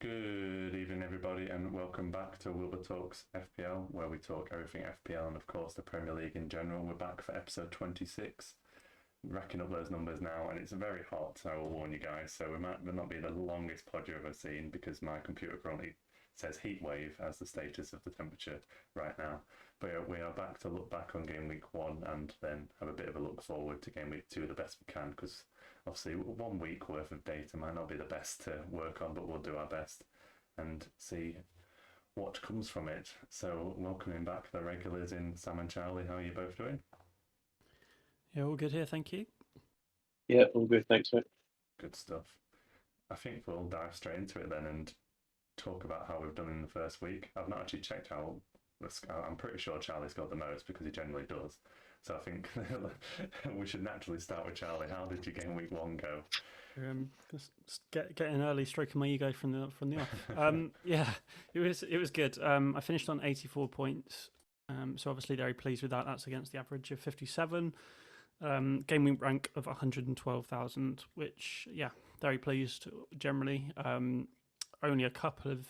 Good evening, everybody, and welcome back to Wilbur Talks FPL, where we talk everything FPL and, of course, the Premier League in general. We're back for episode 26, racking up those numbers now, and it's very hot, so I will warn you guys. So we might not be the longest pod you've ever seen because my computer currently says heat wave as the status of the temperature right now. But yeah, we are back to look back on game week 1 and then have a bit of a look forward to game week 2 the best we can, because obviously 1 week worth of data might not be the best to work on, but we'll do our best and see what comes from it. So welcoming back the regulars in Sam and Charlie. How are you both doing? Yeah, all good here, thank you. Yeah, all good, thanks, mate. Good stuff. I think we'll dive straight into it then and talk about how we've done in the first week. I've not actually checked how. I'm pretty sure Charlie scored the most because he generally does. So I think we should naturally start with Charlie. How did your game week 1 go? Getting early, stroking my ego from the off. Yeah, it was good. I finished on 84 points, so obviously very pleased with that. That's against the average of 57. Game week rank of 112,000, which very pleased generally. Only a couple of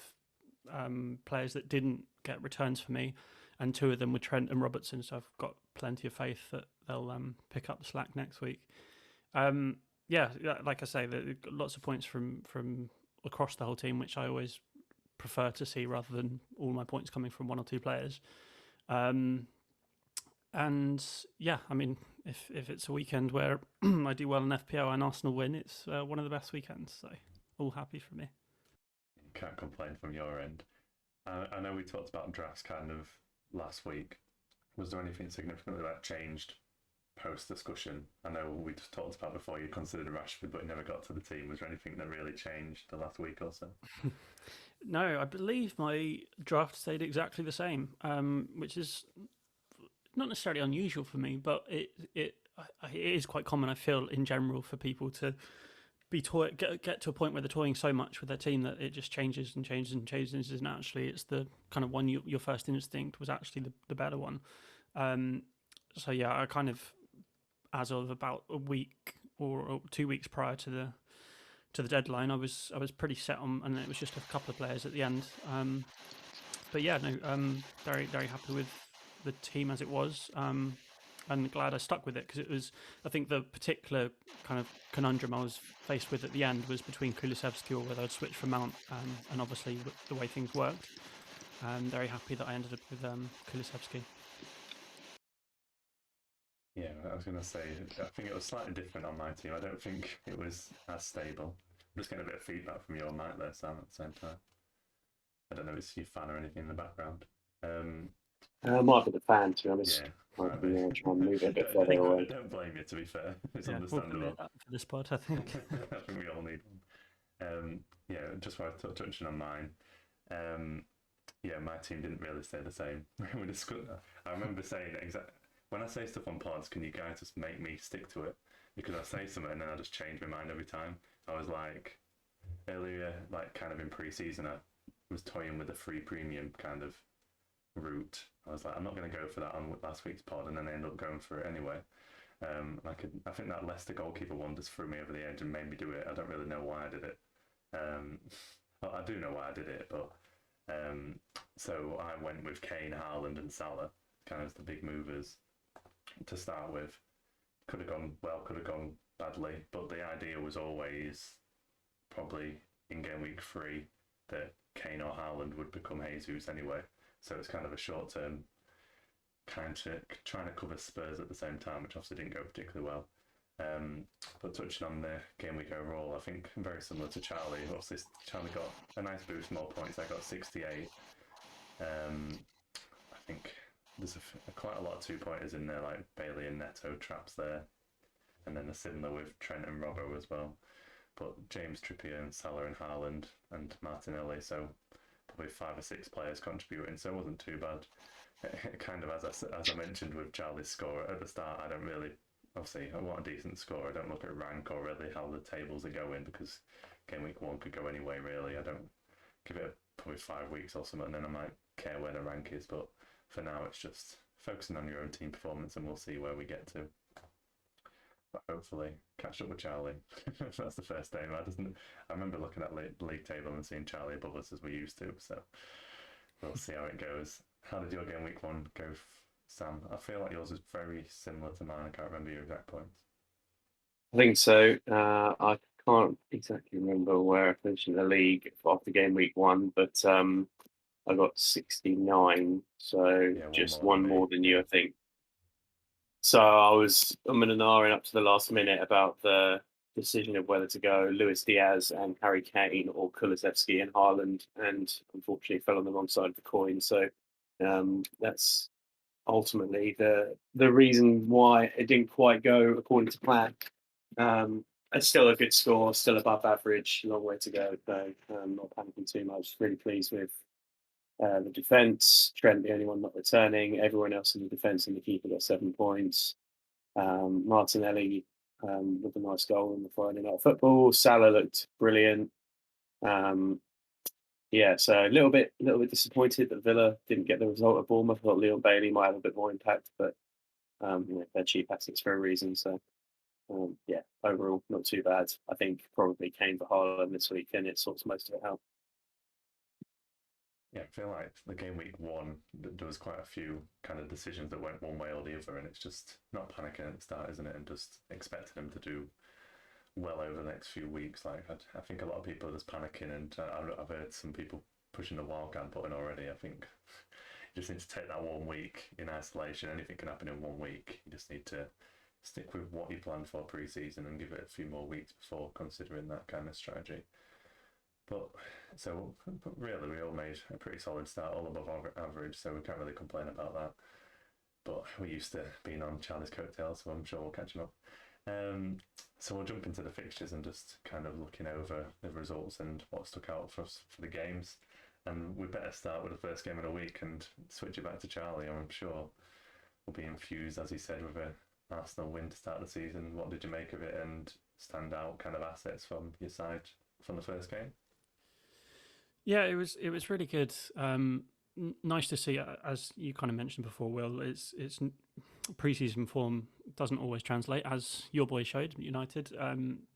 players that didn't get returns for me, and 2 of them were Trent and Robertson, so I've got plenty of faith that they'll pick up the slack next week. Like I say, lots of points from across the whole team, which I always prefer to see rather than all my points coming from 1 or 2 players. And yeah, I mean, if it's a weekend where I do well in FPL and Arsenal win, it's one of the best weekends, so all happy for me. Can't complain from your end. I know we talked about drafts kind of last week. Was there anything significantly that changed post-discussion? I know we just talked about before you considered Rashford, but he never got to the team. Was there anything that really changed the last week or so? No, I believe my draft stayed exactly the same, which is not necessarily unusual for me, but it is quite common, I feel, in general, for people to get to a point where they're toying so much with their team that it just changes and changes and changes, and actually it's the kind of one your first instinct was actually the better one. So yeah, I kind of, as of about a week or 2 weeks prior to the deadline, I was pretty set on, and it was just a couple of players at the end. But yeah, no, very very happy with the team as it was. And glad I stuck with it, because it was, I think, the particular kind of conundrum I was faced with at the end was between Kulusevski or whether I'd switch for Mount, and obviously the way things worked. I'm very happy that I ended up with Kulusevski. Yeah, I was going to say, I think it was slightly different on my team. I don't think it was as stable. I'm just getting a bit of feedback from your mic there, Sam, at the same time. I don't know if it's your fan or anything in the background. I might be the fan, to be honest. Yeah. Might be trying to move it a bit further away. Don't blame you, to be fair. It's understandable. We'll for this part, I think. I think we all need one. Just while touching on mine. My team didn't really stay the same. We discussed. I remember saying exactly, when I say stuff on pods, can you guys just make me stick to it? Because I say something and then I just change my mind every time. I was like, earlier, like kind of in pre-season, I was toying with a free premium kind of route. I was like, I'm not going to go for that on last week's pod, and then I ended up going for it anyway. I think that Leicester goalkeeper one just threw me over the edge and made me do it. I don't really know why I did it. Well, I do know why I did it, but so I went with Kane, Haaland, and Salah, kind of the big movers to start with. Could have gone well, could have gone badly, but the idea was always probably in game week 3 that Kane or Haaland would become Jesus anyway. So it's kind of a short-term kind of trying to cover Spurs at the same time, which obviously didn't go particularly well. But touching on the game week overall, I think very similar to Charlie. Obviously, Charlie got a nice boost, more points. I got 68. I think there's quite a lot of 2-pointers in there, like Bailey and Neto traps there. And then a similar with Trent and Robbo as well. But James Trippier and Salah and Haaland and Martinelli, so probably 5 or 6 players contributing, so it wasn't too bad. Kind of as I mentioned with Charlie's score at the start, I don't really, obviously I want a decent score. I don't look at rank or really how the tables are going, because game week 1 could go anyway really. I don't give it probably 5 weeks or something, and then I might care where the rank is, but for now it's just focusing on your own team performance, and we'll see where we get to. but hopefully catch up with Charlie. That's the first game. I remember looking at the league table and seeing Charlie above us as we used to. So we'll see how it goes. How did your game week 1 go, Sam? I feel like yours was very similar to mine. I can't remember your exact points. I think so. I can't exactly remember where I finished in the league after game week 1, but I got 69, so just one more than you, I think. So I was I'm and ahhing up to the last minute about the decision of whether to go Luis Diaz and Harry Kane or Kulusevski and Haaland, and unfortunately fell on the wrong side of the coin. So that's ultimately the reason why it didn't quite go according to plan. It's still a good score, still above average, long way to go, though. Not panicking too much. Really pleased with the defence. Trent, the only one not returning. Everyone else in the defence and the keeper got 7 points. Martinelli with a nice goal in the Friday Night Football. Salah looked brilliant. So a little bit disappointed that Villa didn't get the result at Bournemouth. I thought Leon Bailey might have a bit more impact, but they're cheap assets for a reason. So overall not too bad. I think probably Kane for Haaland this week, and it sorts most of it out. Yeah, I feel like the game week 1, there was quite a few kind of decisions that went one way or the other, and it's just not panicking at the start, isn't it? And just expecting them to do well over the next few weeks. Like I think a lot of people are just panicking, and I've heard some people pushing the wildcard button already. I think you just need to take that 1 week in isolation. Anything can happen in 1 week. You just need to stick with what you planned for pre-season and give it a few more weeks before considering that kind of strategy. But really, we all made a pretty solid start, all above average, so we can't really complain about that. But we're used to being on Charlie's coattails, so I'm sure we'll catch him up. So we'll jump into the fixtures and just kind of looking over the results and what stuck out for us for the games. And we better start with the first game of the week and switch it back to Charlie. I'm sure we'll be infused, as he said, with an Arsenal win to start the season. What did you make of it, and stand out kind of assets from your side from the first game? Yeah, it was really good. Nice to see, as you kind of mentioned before, Will. It's pre-season form doesn't always translate, as your boy showed. United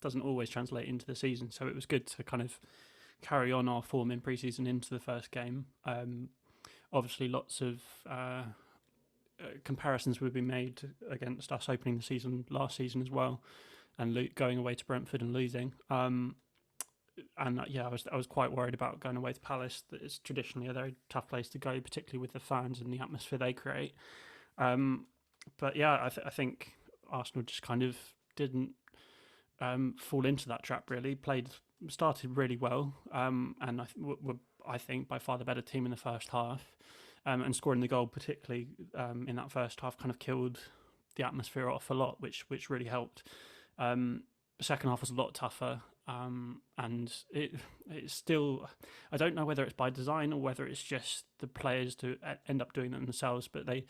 doesn't always translate into the season, so it was good to kind of carry on our form in pre-season into the first game. Obviously, lots of comparisons would be made against us opening the season last season as well, and going away to Brentford and losing. I was quite worried about going away to Palace. That is traditionally a very tough place to go, particularly with the fans and the atmosphere they create. But yeah, I think Arsenal just kind of didn't fall into that trap. Really, started really well, and I think by far the better team in the first half. And scoring the goal, particularly in that first half, kind of killed the atmosphere off a lot, which really helped. The second half was a lot tougher. And it's still, I don't know whether it's by design or whether it's just the players to end up doing it themselves, but they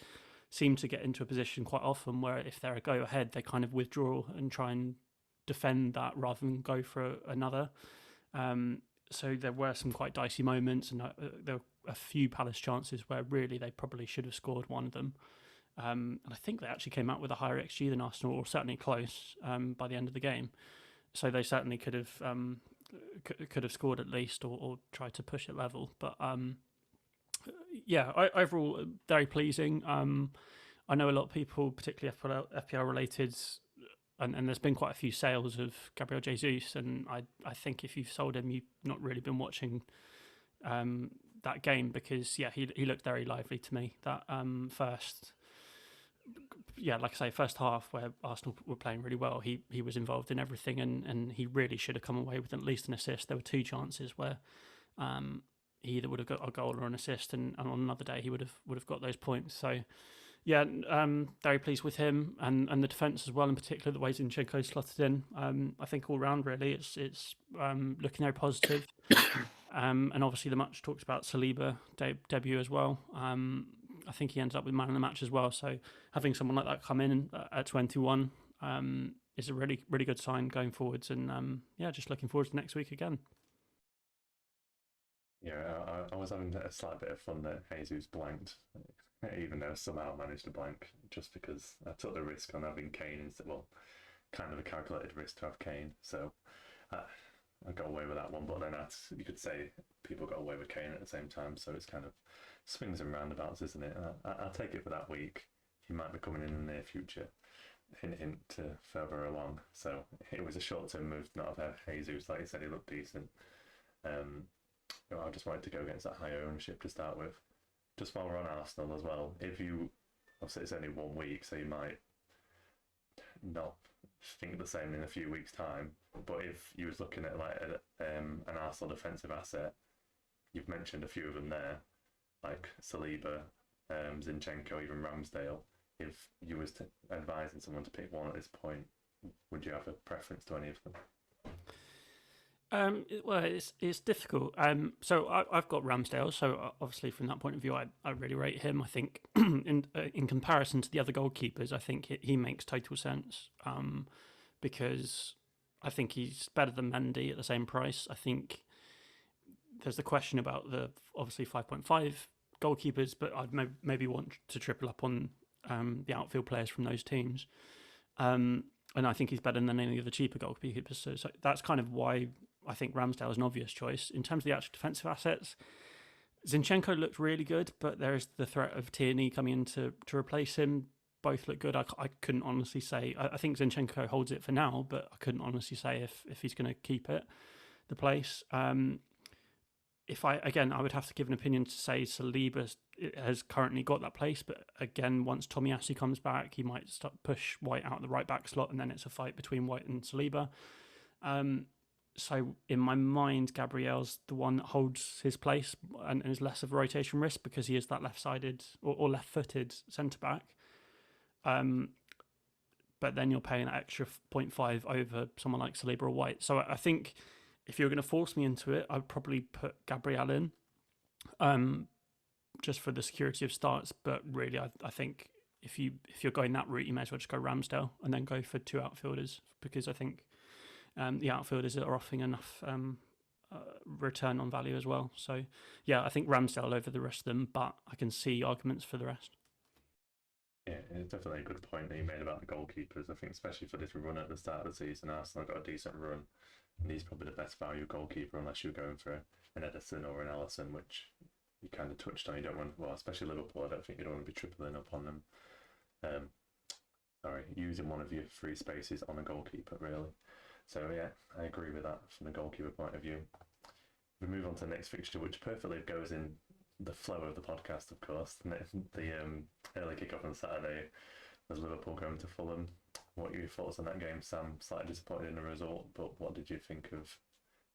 seem to get into a position quite often where if they're a go ahead, they kind of withdraw and try and defend that rather than go for another. So there were some quite dicey moments, and there were a few Palace chances where really they probably should have scored one of them. And I think they actually came out with a higher XG than Arsenal, or certainly close by the end of the game. So they certainly could have scored at least, or tried to push it level. But overall very pleasing. I know a lot of people, particularly FPL related, and there's been quite a few sales of Gabriel Jesus, and I think if you've sold him, you've not really been watching that game, because he looked very lively to me. That first half where Arsenal were playing really well, he was involved in everything, and he really should have come away with at least an assist. There were 2 chances where he either would have got a goal or an assist, and on another day he would have got those points. So very pleased with him, and the defence as well, in particular the way Zinchenko slotted in. I think all round really it's looking very positive. And obviously the much talked about Saliba debut as well. I think he ended up with man of the match as well. So having someone like that come in at 21 is a really, really good sign going forwards. And just looking forward to next week again. Yeah, I was having a slight bit of fun that Jesus blanked, even though somehow I managed to blank, just because I took the risk on having Kane instead. Well, kind of a calculated risk to have Kane. So I got away with that one, but then you could say people got away with Kane at the same time. So it's kind of swings and roundabouts, isn't it? I'll take it for that week. He might be coming in the near future. Hint to further along. So it was a short-term move, not of Jesus. Like you said, he looked decent. I just wanted to go against that higher ownership to start with. Just while we're on Arsenal as well, obviously it's only 1 week, so you might not think the same in a few weeks' time. But if you was looking at like an Arsenal defensive asset, you've mentioned a few of them there, like Saliba, Zinchenko, even Ramsdale. If you was advising someone to pick one at this point, would you have a preference to any of them? Well, it's difficult. So I've got Ramsdale. So obviously, from that point of view, I really rate him. I think in comparison to the other goalkeepers, I think he makes total sense. Because I think he's better than Mendy at the same price. I think there's the question about the obviously 5.5 goalkeepers, but I'd maybe want to triple up on the outfield players from those teams. And I think he's better than any of the cheaper goalkeepers. So that's kind of why I think Ramsdale is an obvious choice. In terms of the actual defensive assets, Zinchenko looked really good, but there is the threat of Tierney coming in to replace him. Both look good. I couldn't honestly say. I think Zinchenko holds it for now, but I couldn't honestly say if he's going to keep the place. I would have to give an opinion to say Saliba has currently got that place, but again, once Tomiyasu comes back, he might push White out the right back slot, and then it's a fight between White and Saliba. So in my mind, Gabriel's the one that holds his place and is less of a rotation risk because he is that left-sided or left-footed centre-back. But then you're paying an extra 0.5 over someone like Saliba or White. So I think if you're going to force me into it, I'd probably put Gabriel in, just for the security of starts. But really, I think if you're going that route, you may as well just go Ramsdale and then go for two outfielders, because I think the outfielders are offering enough return on value as well. So yeah, I think Ramsdale over the rest of them, but I can see arguments for the rest. Yeah, it's definitely a good point that you made about the goalkeepers. I think especially for this run at the start of the season, Arsenal got a decent run, and he's probably the best value goalkeeper unless you're going for an Edison or an Alisson, which you kind of touched on. You don't want, well, especially Liverpool, I don't think you don't want to be tripling up on them. Using one of your free spaces on a goalkeeper, really. So yeah, I agree with that from the goalkeeper point of view. We move on to the next fixture, which perfectly goes in the flow of the podcast, of course. The early kickoff on Saturday was Liverpool going to Fulham. What are your thoughts on that game, Sam? Slightly disappointed in the result, but what did you think of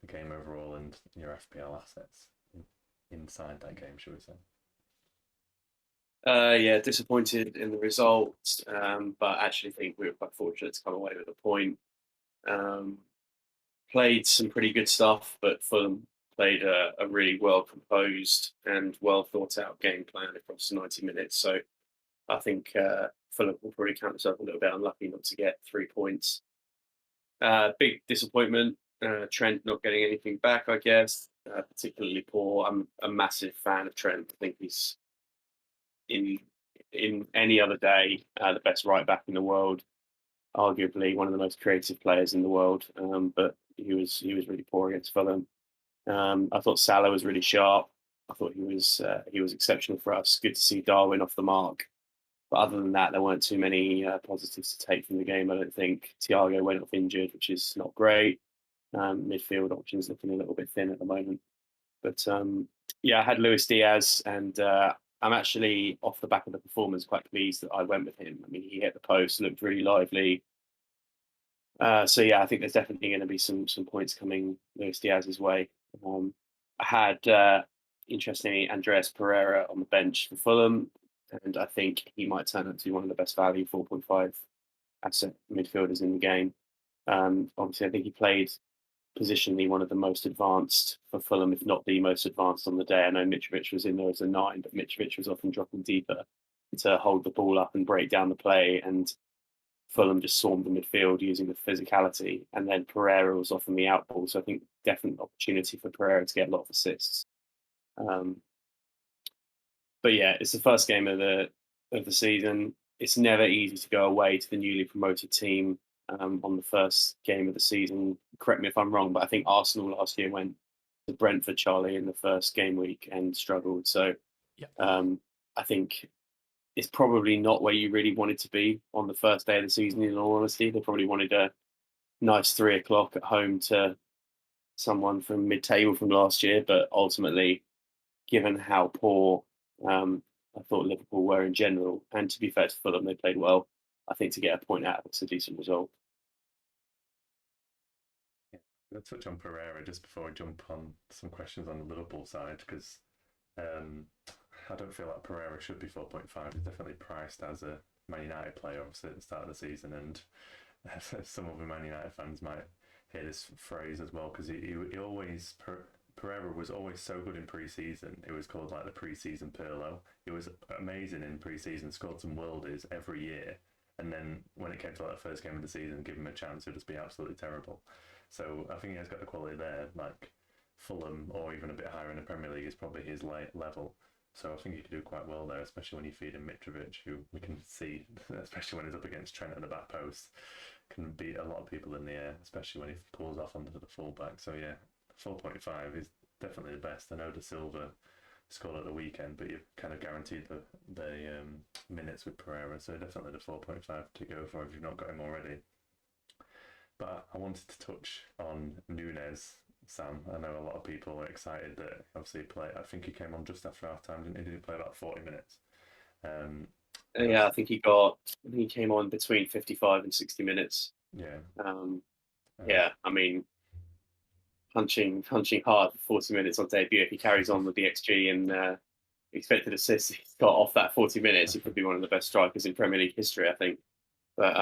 the game overall and your FPL assets inside that game, should we say? Yeah, disappointed in the result, but actually think we were quite fortunate to come away with a point. Played some pretty good stuff, but Fulham played a really well composed and well thought out game plan across 90 minutes. So I think Fulham will probably count themselves a little bit unlucky not to get 3 points. Big disappointment. Trent not getting anything back, I guess. Particularly poor. I'm a massive fan of Trent. I think he's in any other day the best right back in the world. Arguably one of the most creative players in the world, but he was really poor against Fulham. I thought Salah was really sharp. I thought he was exceptional for us. Good to see Darwin off the mark. But other than that, there weren't too many positives to take from the game, I don't think. Thiago went off injured, which is not great. Midfield options looking a little bit thin at the moment. But I had Luis Diaz, and I'm actually, off the back of the performance, quite pleased that I went with him. I mean, he hit the post, looked really lively. I think there's definitely going to be some points coming Luis Diaz's way. I had, interestingly, Andreas Pereira on the bench for Fulham, and I think he might turn out to be one of the best value 4.5 asset midfielders in the game. Obviously, I think he played positionally one of the most advanced for Fulham, if not the most advanced on the day. I know Mitrovic was in there as a 9, but Mitrovic was often dropping deeper to hold the ball up and break down the play, and Fulham just swarmed the midfield using the physicality, and then Pereira was often the out ball, so I think definite opportunity for Pereira to get a lot of assists. But yeah, it's the first game of the season. It's never easy to go away to the newly promoted team on the first game of the season. Correct me if I'm wrong, but I think Arsenal last year went to Brentford, Charlie, in the first game week and struggled. So I think it's probably not where you really wanted to be on the first day of the season, in all honesty. They probably wanted a nice 3 o'clock at home to someone from mid-table from last year, but ultimately, given how poor I thought Liverpool were in general, and to be fair to Fulham, they played well. I think to get a point out of it's a decent result. Let's touch on Pereira just before I jump on some questions on the Liverpool side, because I don't feel like Pereira should be 4.5. He's definitely priced as a Man United player, obviously, at the start of the season, and some of the Man United fans might hear this phrase as well, because he always... Pereira was always so good in pre-season. It was called like the pre-season Pirlo. He was amazing in pre-season, scored some worldies every year. And then when it came to like the first game of the season, give him a chance, he'd just be absolutely terrible. So I think he has got the quality there. Like Fulham or even a bit higher in the Premier League is probably his level. So I think he could do quite well there, especially when you feed in Mitrovic, who we can see, especially when he's up against Trent at the back post, can beat a lot of people in the air, especially when he pulls off onto the fullback. So yeah, 4.5 is definitely the best. I know De Silva scored at the weekend, but you've kind of guaranteed the minutes with Pereira, so definitely the 4.5 to go for if you've not got him already. But I wanted to touch on Núñez, Sam. I know a lot of people are excited that obviously he played. I think he came on just after half time, didn't he? Did he play about 40 minutes? Yeah, I think he came on between 55 and 60 minutes. Yeah. Yeah, I mean, punching hard for 40 minutes on debut. If he carries on with the XG and expected assists he's got off that 40 minutes, he could be one of the best strikers in Premier League history, I think. But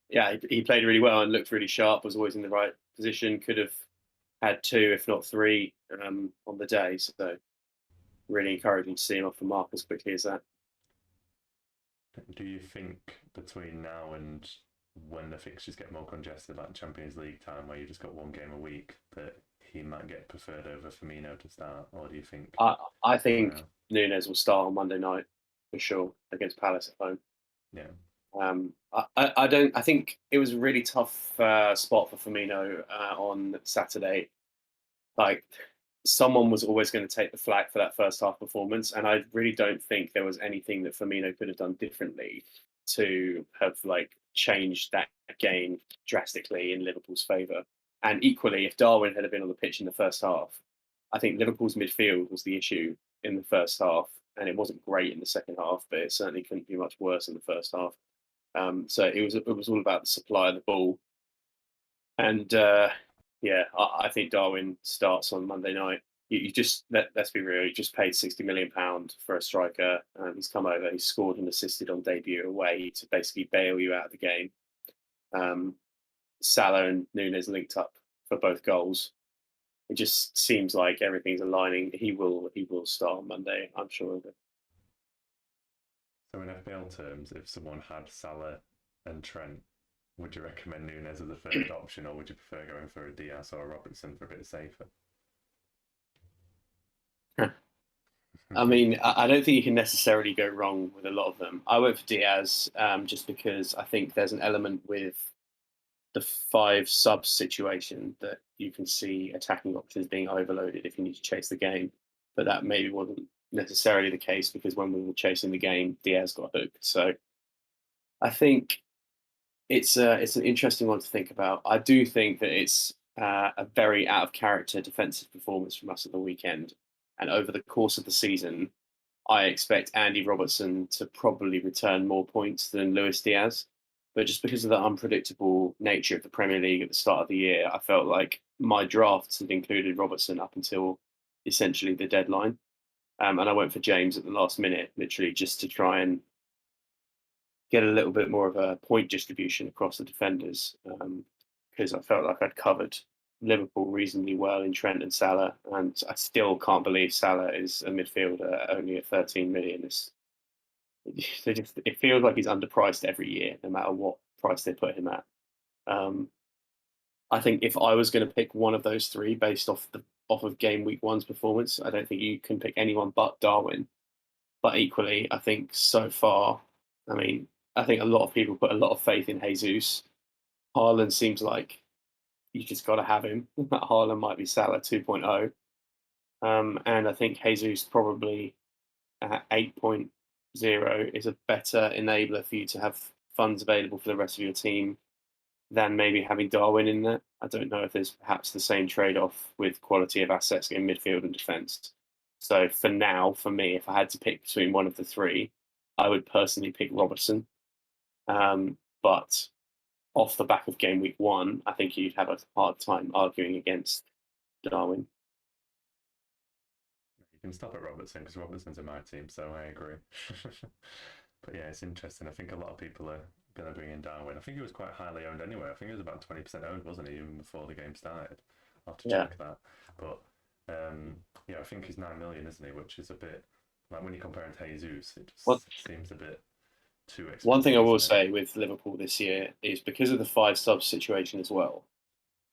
yeah, he played really well and looked really sharp, was always in the right position, could have had 2, if not 3, on the day. So really encouraging to see him off the mark as quickly as that. Do you think between now and when the fixtures get more congested, like Champions League time, where you just got one game a week, that he might get preferred over Firmino to start? Or do you think... I think Núñez will start on Monday night, for sure, against Palace at home. Yeah. I think it was a really tough spot for Firmino on Saturday. Like, someone was always going to take the flak for that first half performance, and I really don't think there was anything that Firmino could have done differently to have changed that game drastically in Liverpool's favour. And equally, if Darwin had been on the pitch in the first half, I think Liverpool's midfield was the issue in the first half, and it wasn't great in the second half, but it certainly couldn't be much worse in the first half. So it was all about the supply of the ball, and yeah, I think Darwin starts on Monday night. You just let's be real. You just paid £60 million for a striker. He's come over. He's scored and assisted on debut away to basically bail you out of the game. Salah and Núñez linked up for both goals. It just seems like everything's aligning. He will start on Monday, I'm sure of it. So in FPL terms, if someone had Salah and Trent, would you recommend Núñez as a third option, or would you prefer going for a Diaz or a Robertson for a bit safer? I mean, I don't think you can necessarily go wrong with a lot of them. I went for Diaz just because I think there's an element with the 5 sub situation that you can see attacking options being overloaded if you need to chase the game. But that maybe wasn't necessarily the case, because when we were chasing the game, Diaz got hooked. So I think it's an interesting one to think about. I do think that it's a very out of character defensive performance from us at the weekend. And over the course of the season, I expect Andy Robertson to probably return more points than Luis Diaz. But just because of the unpredictable nature of the Premier League at the start of the year, I felt like my drafts had included Robertson up until essentially the deadline. And I went for James at the last minute, literally just to try and get a little bit more of a point distribution across the defenders, because I felt like I'd covered Liverpool reasonably well in Trent and Salah, and I still can't believe Salah is a midfielder only at 13 million. It feels like he's underpriced every year, no matter what price they put him at. I think if I was going to pick one of those 3 based off of game week 1's performance, I don't think you can pick anyone but Darwin. But equally, I think so far, I mean, I think a lot of people put a lot of faith in Jesus. Haaland seems like you just got to have him. Haaland might be Salah 2.0. And I think Jesus probably at 8.0 is a better enabler for you to have funds available for the rest of your team than maybe having Darwin in there. I don't know if there's perhaps the same trade-off with quality of assets in midfield and defence. So for now, for me, if I had to pick between one of the three, I would personally pick Robertson. But off the back of game week 1, I think you'd have a hard time arguing against Darwin. You can stop at Robertson because Robertson's in my team, so I agree. But yeah, it's interesting. I think a lot of people are going to bring in Darwin. I think he was quite highly owned anyway. I think he was about 20% owned, wasn't he, even before the game started? I'll have to check that. But yeah, I think he's 9 million, isn't he? Which is a bit like when you compare him to Jesus, it just seems a bit too expensive. One thing I will say with Liverpool this year is because of the 5 subs situation as well,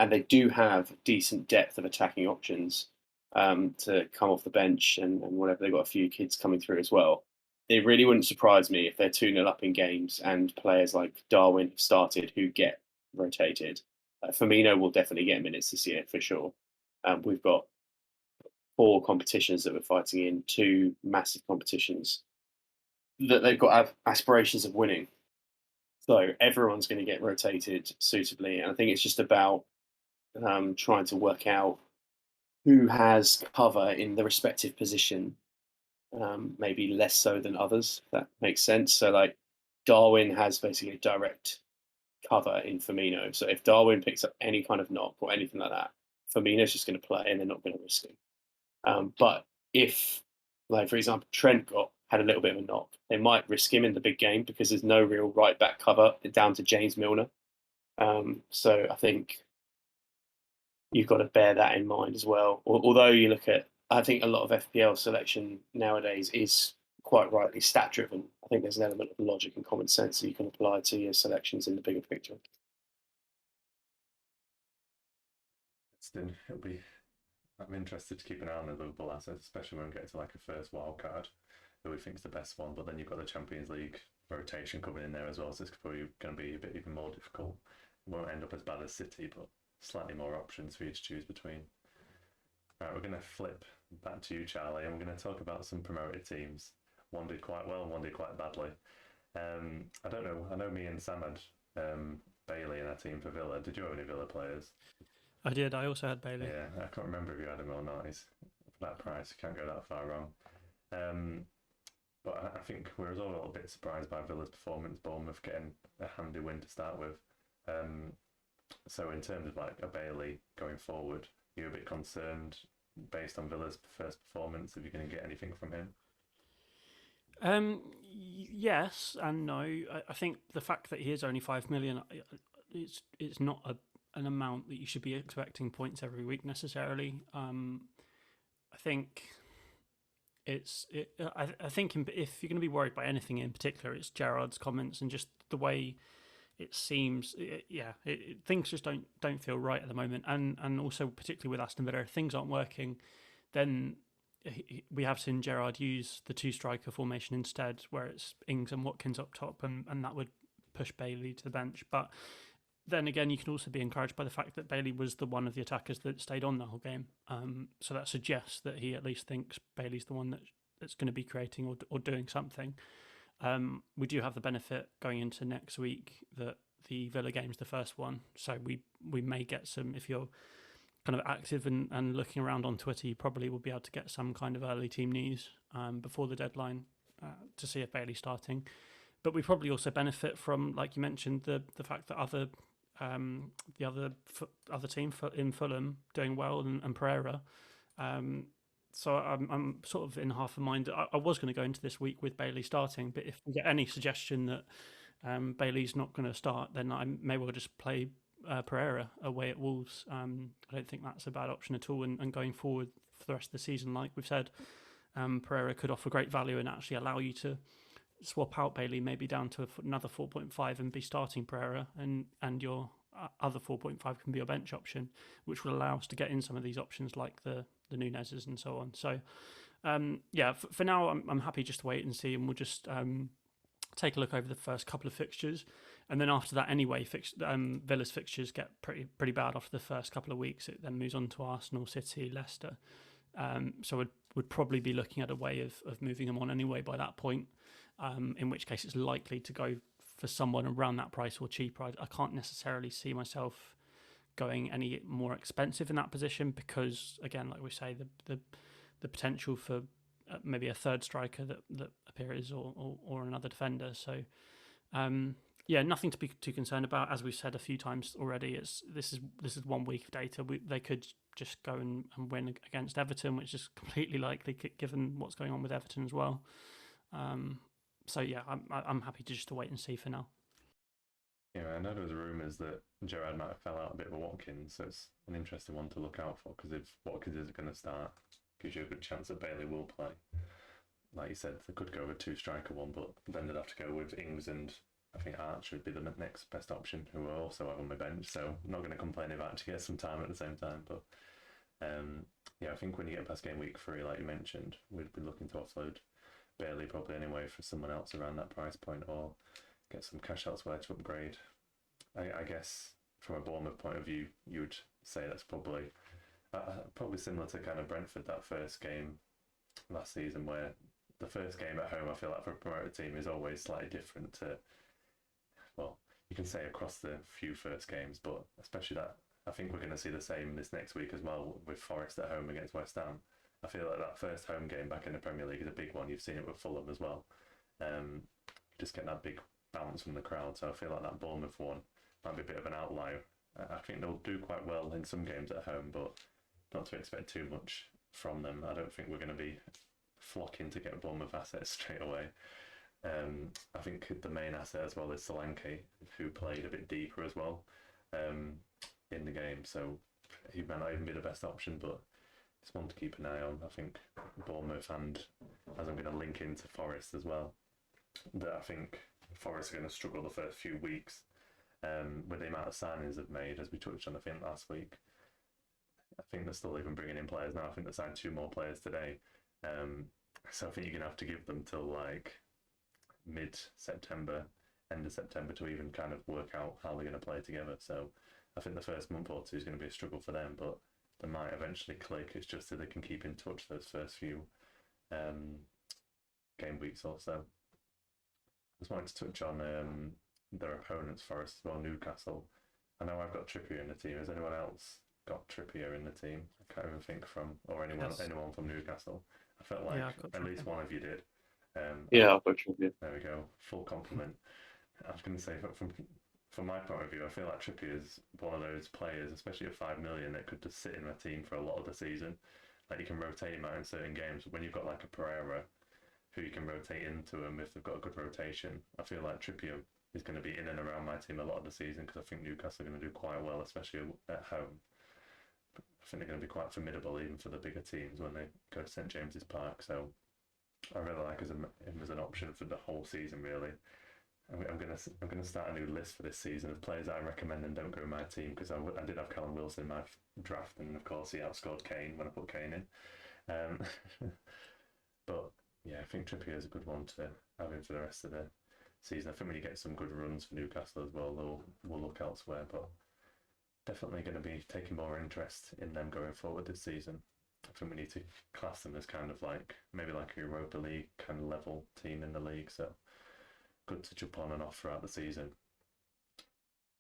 and they do have decent depth of attacking options to come off the bench and whatever. They've got a few kids coming through as well. It really wouldn't surprise me if they're 2-0 up in games and players like Darwin have started who get rotated. Firmino will definitely get minutes this year for sure. We've got 4 competitions that we're fighting in, 2 massive competitions that they've got aspirations of winning. So everyone's going to get rotated suitably. And I think it's just about trying to work out who has cover in the respective position, maybe less so than others, if that makes sense. So like Darwin has basically direct cover in Firmino. So if Darwin picks up any kind of knock or anything like that, Firmino's just going to play and they're not going to risk him. But if, like for example, Trent had a little bit of a knock, they might risk him in the big game because there's no real right back cover down to James Milner. So I think you've got to bear that in mind as well. Although you look at, I think a lot of FPL selection nowadays is quite rightly stat driven. I think there's an element of logic and common sense that you can apply to your selections in the bigger picture. I'm interested to keep an eye on the Liverpool assets, especially when we get to like a first wild card, who we think's the best one. But then you've got the Champions League rotation coming in there as well, so it's probably going to be a bit even more difficult. It won't end up as bad as City, but slightly more options for you to choose between. Right, we're going to flip back to you, Charlie, and we're going to talk about some promoted teams. One did quite well, one did quite badly. I don't know. I know me and Sam had Bailey in our team for Villa. Did you have any Villa players? I did. I also had Bailey. Yeah, I can't remember if you had him or not. For that price, you can't go that far wrong. But I think we were all a little bit surprised by Villa's performance. Bournemouth getting a handy win to start with. So in terms of like a Bailey going forward, you're a bit concerned based on Villa's first performance if you're going to get anything from him? Yes and no. I think the fact that he is only 5 million, it's not an amount that you should be expecting points every week necessarily. I think I think if you're going to be worried by anything in particular, it's Gerrard's comments and just the way it seems. Things just don't feel right at the moment, and also particularly with Aston Villa, if things aren't working, then we have seen Gerrard use the 2-striker formation instead, where it's Ings and Watkins up top, and that would push Bailey to the bench. But then again, you can also be encouraged by the fact that Bailey was the one of the attackers that stayed on the whole game. So that suggests that he at least thinks Bailey's the one that's going to be creating or doing something. We do have the benefit going into next week that the Villa game's the first one, so we may get some, if you're kind of active and looking around on Twitter, you probably will be able to get some kind of early team news before the deadline to see if Bailey's starting. But we probably also benefit from, like you mentioned, the fact that the other team in Fulham doing well and Pereira. So I'm sort of in half a mind. I was going to go into this week with Bailey starting, but if we get any suggestion that Bailey's not going to start, then I may well just play Pereira away at Wolves. I don't think that's a bad option at all. And going forward for the rest of the season, like we've said, Pereira could offer great value and actually allow you to swap out Bailey maybe down to another 4.5 and be starting Pereira, and your other 4.5 can be your bench option, which will allow us to get in some of these options like the Nunez's and so on. So for now I'm happy just to wait and see, and we'll just take a look over the first couple of fixtures. And then after that, anyway, Villa's fixtures get pretty bad after the first couple of weeks. It then moves on to Arsenal, City, Leicester. So would probably be looking at a way of moving them on anyway by that point. In which case, it's likely to go for someone around that price or cheaper. I can't necessarily see myself going any more expensive in that position because, again, like we say, the potential for maybe a third striker that appears or another defender. So. Nothing to be too concerned about. As we've said a few times already, this is 1 week of data. They could just go and win against Everton, which is completely likely given what's going on with Everton as well. I'm happy to just wait and see for now. Yeah, I know there was rumours that Gerrard might have fell out a bit with Watkins, so it's an interesting one to look out for because if Watkins isn't going to start, gives you a good chance that Bailey will play. Like you said, they could go with 2-striker one, but then they'd have to go with Ings and I think Archer would be the next best option, who I also have on my bench. So I'm not going to complain if Archer gets some time at the same time. But I think when you get past game week 3, like you mentioned, we'd be looking to offload Bailey probably anyway for someone else around that price point or get some cash elsewhere to upgrade. I guess from a Bournemouth point of view, you would say that's probably similar to kind of Brentford, that first game last season where the first game at home, I feel like for a promoted team is always slightly different to, well, you can say across the few first games, but especially that, I think we're going to see the same this next week as well with Forest at home against West Ham. I feel like that first home game back in the Premier League is a big one. You've seen it with Fulham as well. Just getting that big bounce from the crowd. So I feel like that Bournemouth one might be a bit of an outlier. I think they'll do quite well in some games at home, but not to expect too much from them. I don't think we're going to be flocking to get Bournemouth assets straight away. I think the main asset as well is Solanke, who played a bit deeper as well in the game. So he might not even be the best option, but it's one to keep an eye on. I think Bournemouth, and as I'm going to link into Forest as well, that I think Forest are going to struggle the first few weeks with the amount of signings they've made, as we touched on, I think, last week. I think they're still even bringing in players now. I think they signed 2 more players today. So I think you're going to have to give them till like mid-September, end of September to even kind of work out how they're going to play together. So I think the first month or 2 is going to be a struggle for them, but they might eventually click. It's just that they can keep in touch those first few game weeks or so. Just wanted to touch on their opponents, Forest as well, Newcastle. I know I've got Trippier in the team. Has anyone else got Trippier in the team? I can't even think anyone from Newcastle. I felt like at least one of you did. I've got Trippier. There we go. Full compliment. I was going to say, from my point of view, I feel like Trippier is one of those players, especially at 5 million, that could just sit in my team for a lot of the season. Like you can rotate him out in certain games. When you've got like a Pereira, who you can rotate into them if they've got a good rotation, I feel like Trippier is going to be in and around my team a lot of the season because I think Newcastle are going to do quite well, especially at home. I think they're going to be quite formidable even for the bigger teams when they go to St James's Park. So I really like him as an option for the whole season, really. I'm going to start a new list for this season of players I recommend and don't go in my team because I did have Callum Wilson in my draft, and of course he outscored Kane when I put Kane in. But yeah, I think Trippier is a good one to have in for the rest of the season. I think when you get some good runs for Newcastle as well, we'll look elsewhere, but definitely going to be taking more interest in them going forward this season. I think we need to class them as kind of like maybe like a Europa League kind of level team in the league, so good to jump on and off throughout the season.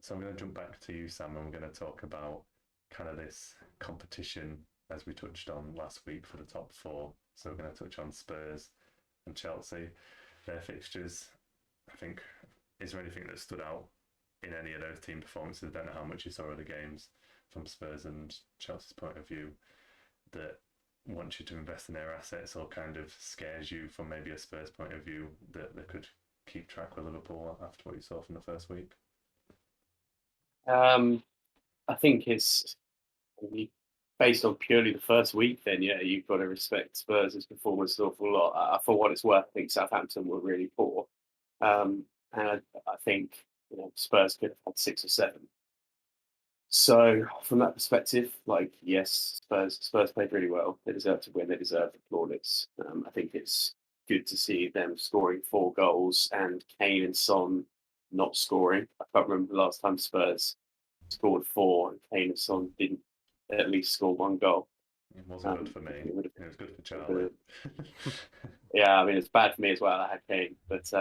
So I'm going to jump back to you, Sam, and we're going to talk about kind of this competition as we touched on last week for the top 4. So we're going to touch on Spurs and Chelsea, their fixtures. I think, is there anything that stood out in any of those team performances? I don't know how much you saw of the games from Spurs and Chelsea's point of view that wants you to invest in their assets, or kind of scares you from maybe a Spurs point of view that they could keep track with Liverpool after what you saw from the first week? I think it's based on purely the first week, then you've got to respect Spurs' performance an awful lot. For what it's worth, I think Southampton were really poor. And I think Spurs could have had 6 or 7. So from that perspective, yes, Spurs played really well. They deserve to win. They deserve the plaudits. I think it's good to see them scoring 4 goals and Kane and Son not scoring. I can't remember the last time Spurs scored 4 and Kane and Son didn't at least score 1 goal. It wasn't good for me. It was good for Charlie. Yeah, I mean, it's bad for me as well. I had Kane, but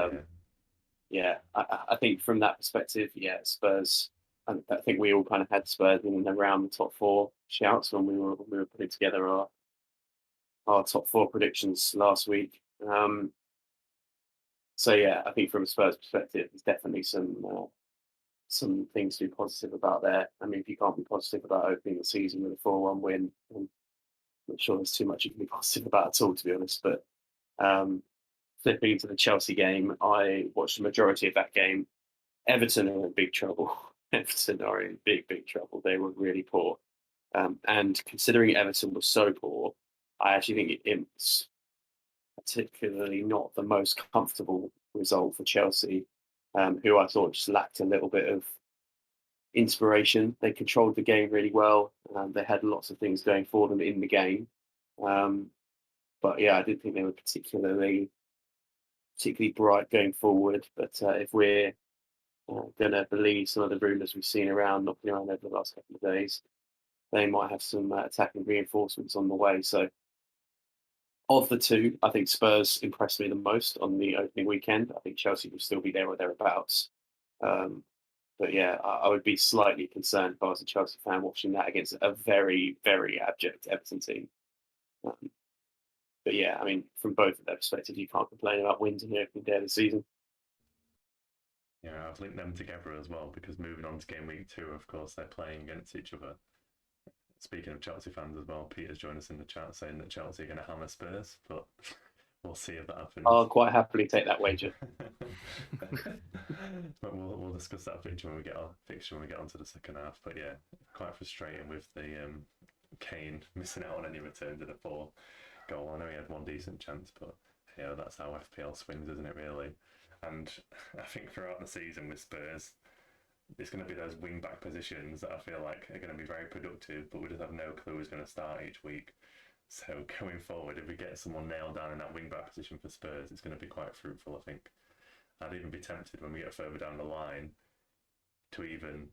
I think from that perspective, Spurs. I think we all kind of had Spurs in and around the top 4 shouts when we were putting together our top 4 predictions last week. So yeah, I think from a Spurs perspective, there's definitely some things to be positive about there. I mean, if you can't be positive about opening the season with a 4-1 win, I'm not sure there's too much you can be positive about at all, to be honest. But flipping into the Chelsea game, I watched the majority of that game. Everton are in big trouble. Everton are in big trouble. They were really poor. And considering Everton was so poor, I actually think it's particularly not the most comfortable result for Chelsea, who I thought just lacked a little bit of inspiration. They controlled the game really well. They had lots of things going for them in the game. But yeah, I didn't think they were particularly bright going forward. But if we're going to believe some of the rumours we've seen knocking around over the last couple of days, they might have some attacking reinforcements on the way. So of the two, I think Spurs impressed me the most on the opening weekend. I think Chelsea will still be there or thereabouts. But yeah, I would be slightly concerned if I was a Chelsea fan watching that against a very, very abject Everton team. But yeah, I mean, from both of their perspectives, you can't complain about wins in the opening day of the season. Yeah, I've linked them together as well because moving on to game week 2, of course, they're playing against each other. Speaking of Chelsea fans as well, Peter's joined us in the chat saying that Chelsea are going to hammer Spurs, but we'll see if that happens. I'll quite happily take that wager. But we'll discuss that fixture when we get onto the second half. But yeah, quite frustrating with the Kane missing out on any returns in a 4 goal. I know he had one decent chance, but yeah, that's how FPL swings, isn't it, really? And I think throughout the season with Spurs, it's going to be those wing-back positions that I feel like are going to be very productive, but we just have no clue who's going to start each week. So going forward, if we get someone nailed down in that wing-back position for Spurs, it's going to be quite fruitful, I think. I'd even be tempted when we get further down the line to even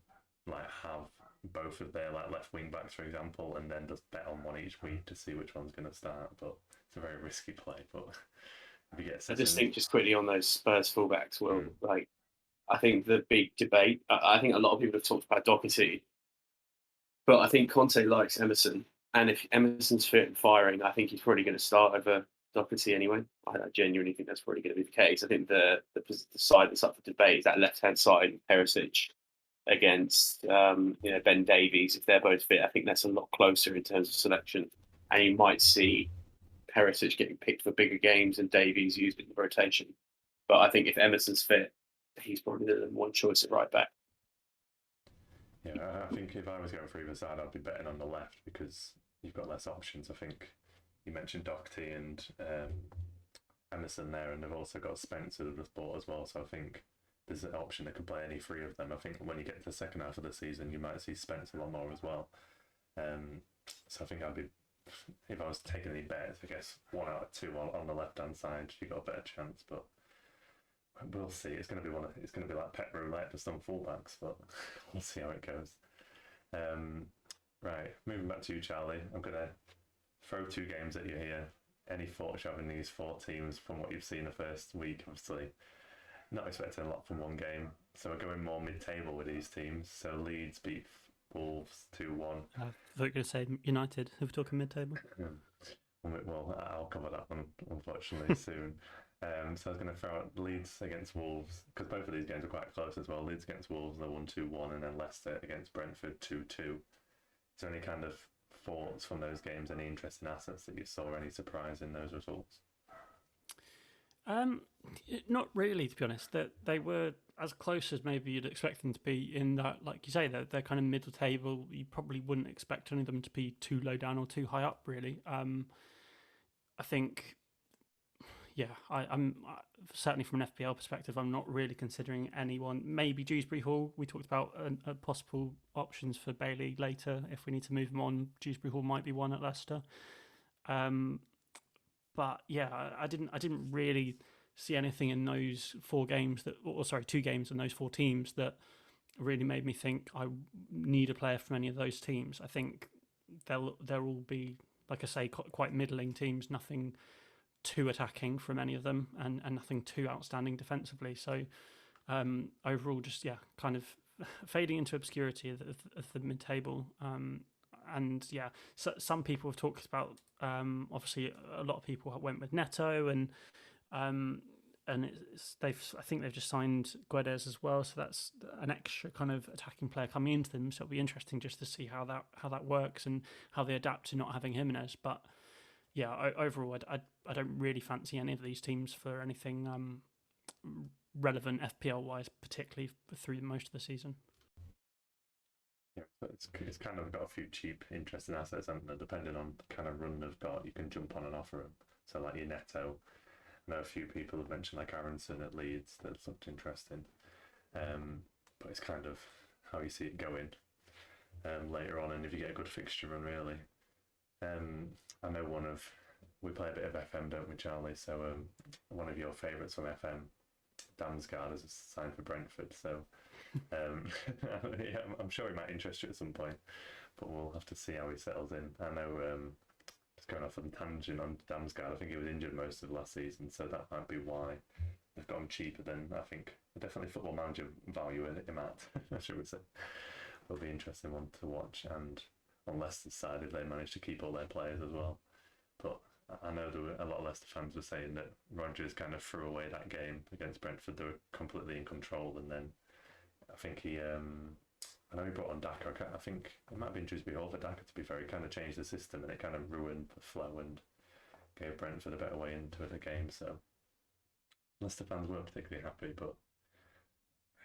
have both of their left wing-backs, for example, and then just bet on one each week to see which one's going to start. But it's a very risky play. But if you get I just think just quickly on those Spurs fullbacks, I think the big debate, I think a lot of people have talked about Doherty, but I think Conte likes Emerson. And if Emerson's fit and firing, I think he's probably going to start over Doherty anyway. I genuinely think that's probably going to be the case. I think the side that's up for debate is that left-hand side, Perisic against Ben Davies. If they're both fit, I think that's a lot closer in terms of selection. And you might see Perisic getting picked for bigger games and Davies used in the rotation. But I think if Emerson's fit, he's probably the one choice at right back. Yeah, I think if I was going for either side, I'd be betting on the left because you've got less options. I think you mentioned Doherty and Emerson there, and they've also got Spencer that they've bought as well. So I think there's an option that could play any 3 of them. I think when you get to the second half of the season, you might see Spencer a lot more as well. So I think if I was taking any bets, I guess 1 out of 2 on the left-hand side, you got a better chance, but we'll see. It's going to be like pet roulette for some fullbacks, but we'll see how it goes. Right, moving back to you, Charlie. I'm going to throw 2 games at you here. Any thoughts you have in these 4 teams from what you've seen the first week? Obviously, not expecting a lot from one game, so we're going more mid-table with these teams. So Leeds beat Wolves 2-1. I thought you were going to say United. If we're talking mid-table. Well, I'll cover that one unfortunately soon. So I was going to throw out Leeds against Wolves because both of these games are quite close as well. Leeds against Wolves, they won 2-1, and then Leicester against Brentford 2-2. Is there any kind of thoughts from those games? Any interesting assets that you saw? Any surprise in those results? Not really, to be honest. That they were as close as maybe you'd expect them to be. In that, like you say, they're kind of middle table. You probably wouldn't expect any of them to be too low down or too high up. Really, I think. Yeah, I'm certainly from an FPL perspective, I'm not really considering anyone. Maybe Dewsbury Hall. We talked about possible options for Bailey later. If we need to move him on, Dewsbury Hall might be one at Leicester. But yeah, I didn't really see anything in those 2 games in those 4 teams that really made me think I need a player from any of those teams. I think they'll all be, like I say, quite middling teams, nothing too attacking from any of them, and nothing too outstanding defensively. So overall, just kind of fading into obscurity of the mid-table. And so some people have talked about, obviously a lot of people went with Neto, and I think they've just signed Guedes as well, so that's an extra kind of attacking player coming into them. So it'll be interesting just to see how that works and how they adapt to not having Jimenez. But overall, I don't really fancy any of these teams for anything relevant FPL wise, particularly through most of the season. Yeah, but it's kind of got a few cheap, interesting assets, and depending on the kind of run they've got, you can jump on and offer them. So like your Neto, I know a few people have mentioned like Aronson at Leeds, that's looked interesting. But it's kind of how you see it going later on, and if you get a good fixture run, really. I know we play a bit of FM, don't we, Charlie? So one of your favourites from FM, Damsgaard, has signed for Brentford. So I'm sure he might interest you at some point, but we'll have to see how he settles in. I know, just going off on tangent on Damsgaard, I think he was injured most of last season, so that might be why they've got him cheaper than I think definitely Football Manager value him at, should we say. It'll be an interesting one to watch, and unless decided they manage to keep all their players as well. But I know there were a lot of Leicester fans were saying that Rodgers kind of threw away that game against Brentford. They were completely in control, and then I think I know he brought on Daka. I think it might have been Dewsbury Hall for Daka, to be fair. He kind of changed the system, and it kind of ruined the flow and gave Brentford a better way into the game. So Leicester fans weren't particularly happy, but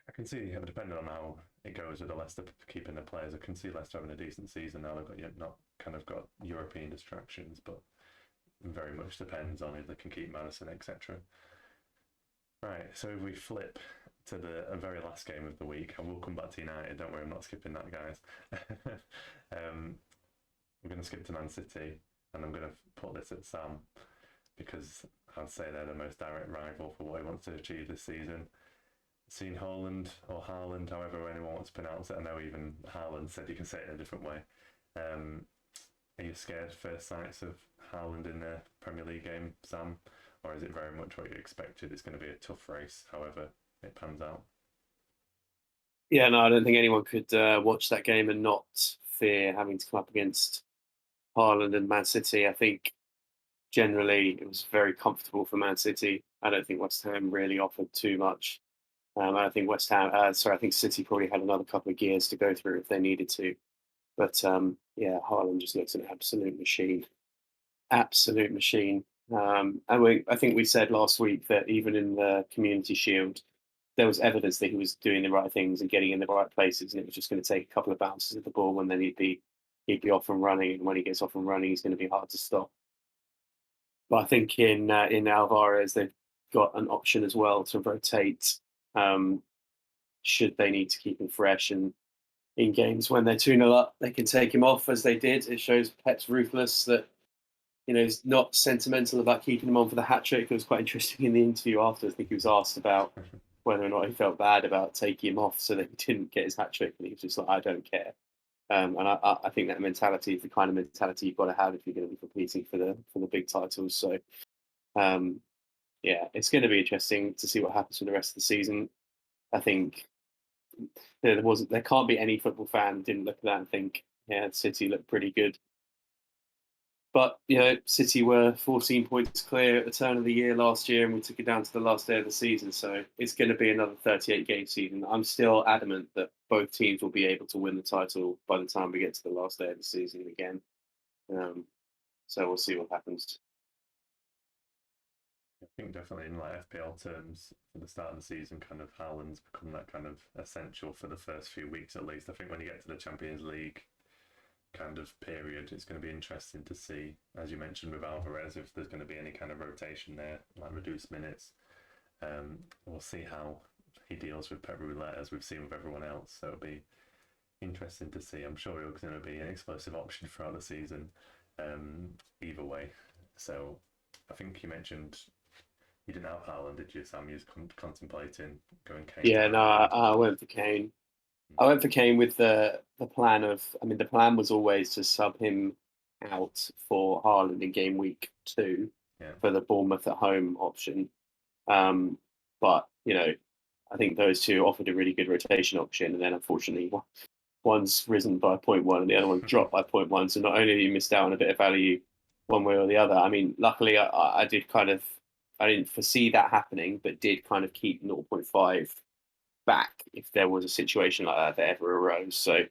I can see, depending on how it goes with the Leicester keeping the players, I can see Leicester having a decent season now. They've got European distractions, but very much depends on if they can keep Madison, etc. Right, so if we flip to the very last game of the week, and we'll come back to United. Don't worry, I'm not skipping that, guys. We're going to skip to Man City, and I'm going to put this at Sam, because I'd say they're the most direct rival for what he wants to achieve this season. Seen Haaland, or Haaland, however anyone wants to pronounce it. I know even Haaland said you can say it in a different way. Are you scared first sights of Haaland in the Premier League game, Sam? Or is it very much what you expected? It's going to be a tough race, however it pans out. Yeah, no, I don't think anyone could watch that game and not fear having to come up against Haaland and Man City. I think generally it was very comfortable for Man City. I don't think West Ham really offered too much. I think I think City probably had another couple of gears to go through if they needed to. But Haaland just looks an absolute machine. Absolute machine. I think we said last week that even in the Community Shield, there was evidence that he was doing the right things and getting in the right places, and it was just going to take a couple of bounces of the ball, and then he'd be off and running. And when he gets off and running, he's going to be hard to stop. But I think in Alvarez, they've got an option as well to rotate should they need to keep him fresh. And in games when they're 2-0 up, they can take him off, as they did. It shows Pep's ruthless, that he's not sentimental about keeping him on for the hat-trick. It was quite interesting in the interview after. I think he was asked about whether or not he felt bad about taking him off so that he didn't get his hat-trick, and he was just like, I don't care. And I think that mentality is the kind of mentality you've got to have if you're going to be competing for the big titles. So, it's going to be interesting to see what happens for the rest of the season. I think there can't be any football fan who didn't look at that and think, City looked pretty good. But, City were 14 points clear at the turn of the year last year, and we took it down to the last day of the season. So it's going to be another 38-game season. I'm still adamant that both teams will be able to win the title by the time we get to the last day of the season again. So we'll see what happens. I think definitely in FPL terms, for the start of the season, kind of Haaland's become that kind of essential for the first few weeks at least. I think when you get to the Champions League kind of period, it's going to be interesting to see, as you mentioned with Alvarez, if there's going to be any kind of rotation there, like reduced minutes. We'll see how he deals with Pep Roulette, as we've seen with everyone else. So it'll be interesting to see. I'm sure he's going to be an explosive option throughout the season, either way. So I think you mentioned You didn't have Haaland, did you, Sam? You was contemplating going Kane Yeah, to no, Haaland. I went for Kane. I went for Kane with the plan of, I mean, the plan was always to sub him out for Haaland in game week 2 for the Bournemouth at home option. But, I think those two offered a really good rotation option. And then unfortunately, one's risen by 0.1 and the other one's dropped by 0.1. So not only have you missed out on a bit of value one way or the other, I mean, luckily I did I didn't foresee that happening, but did kind of keep 0.5 back if there was a situation like that ever arose. So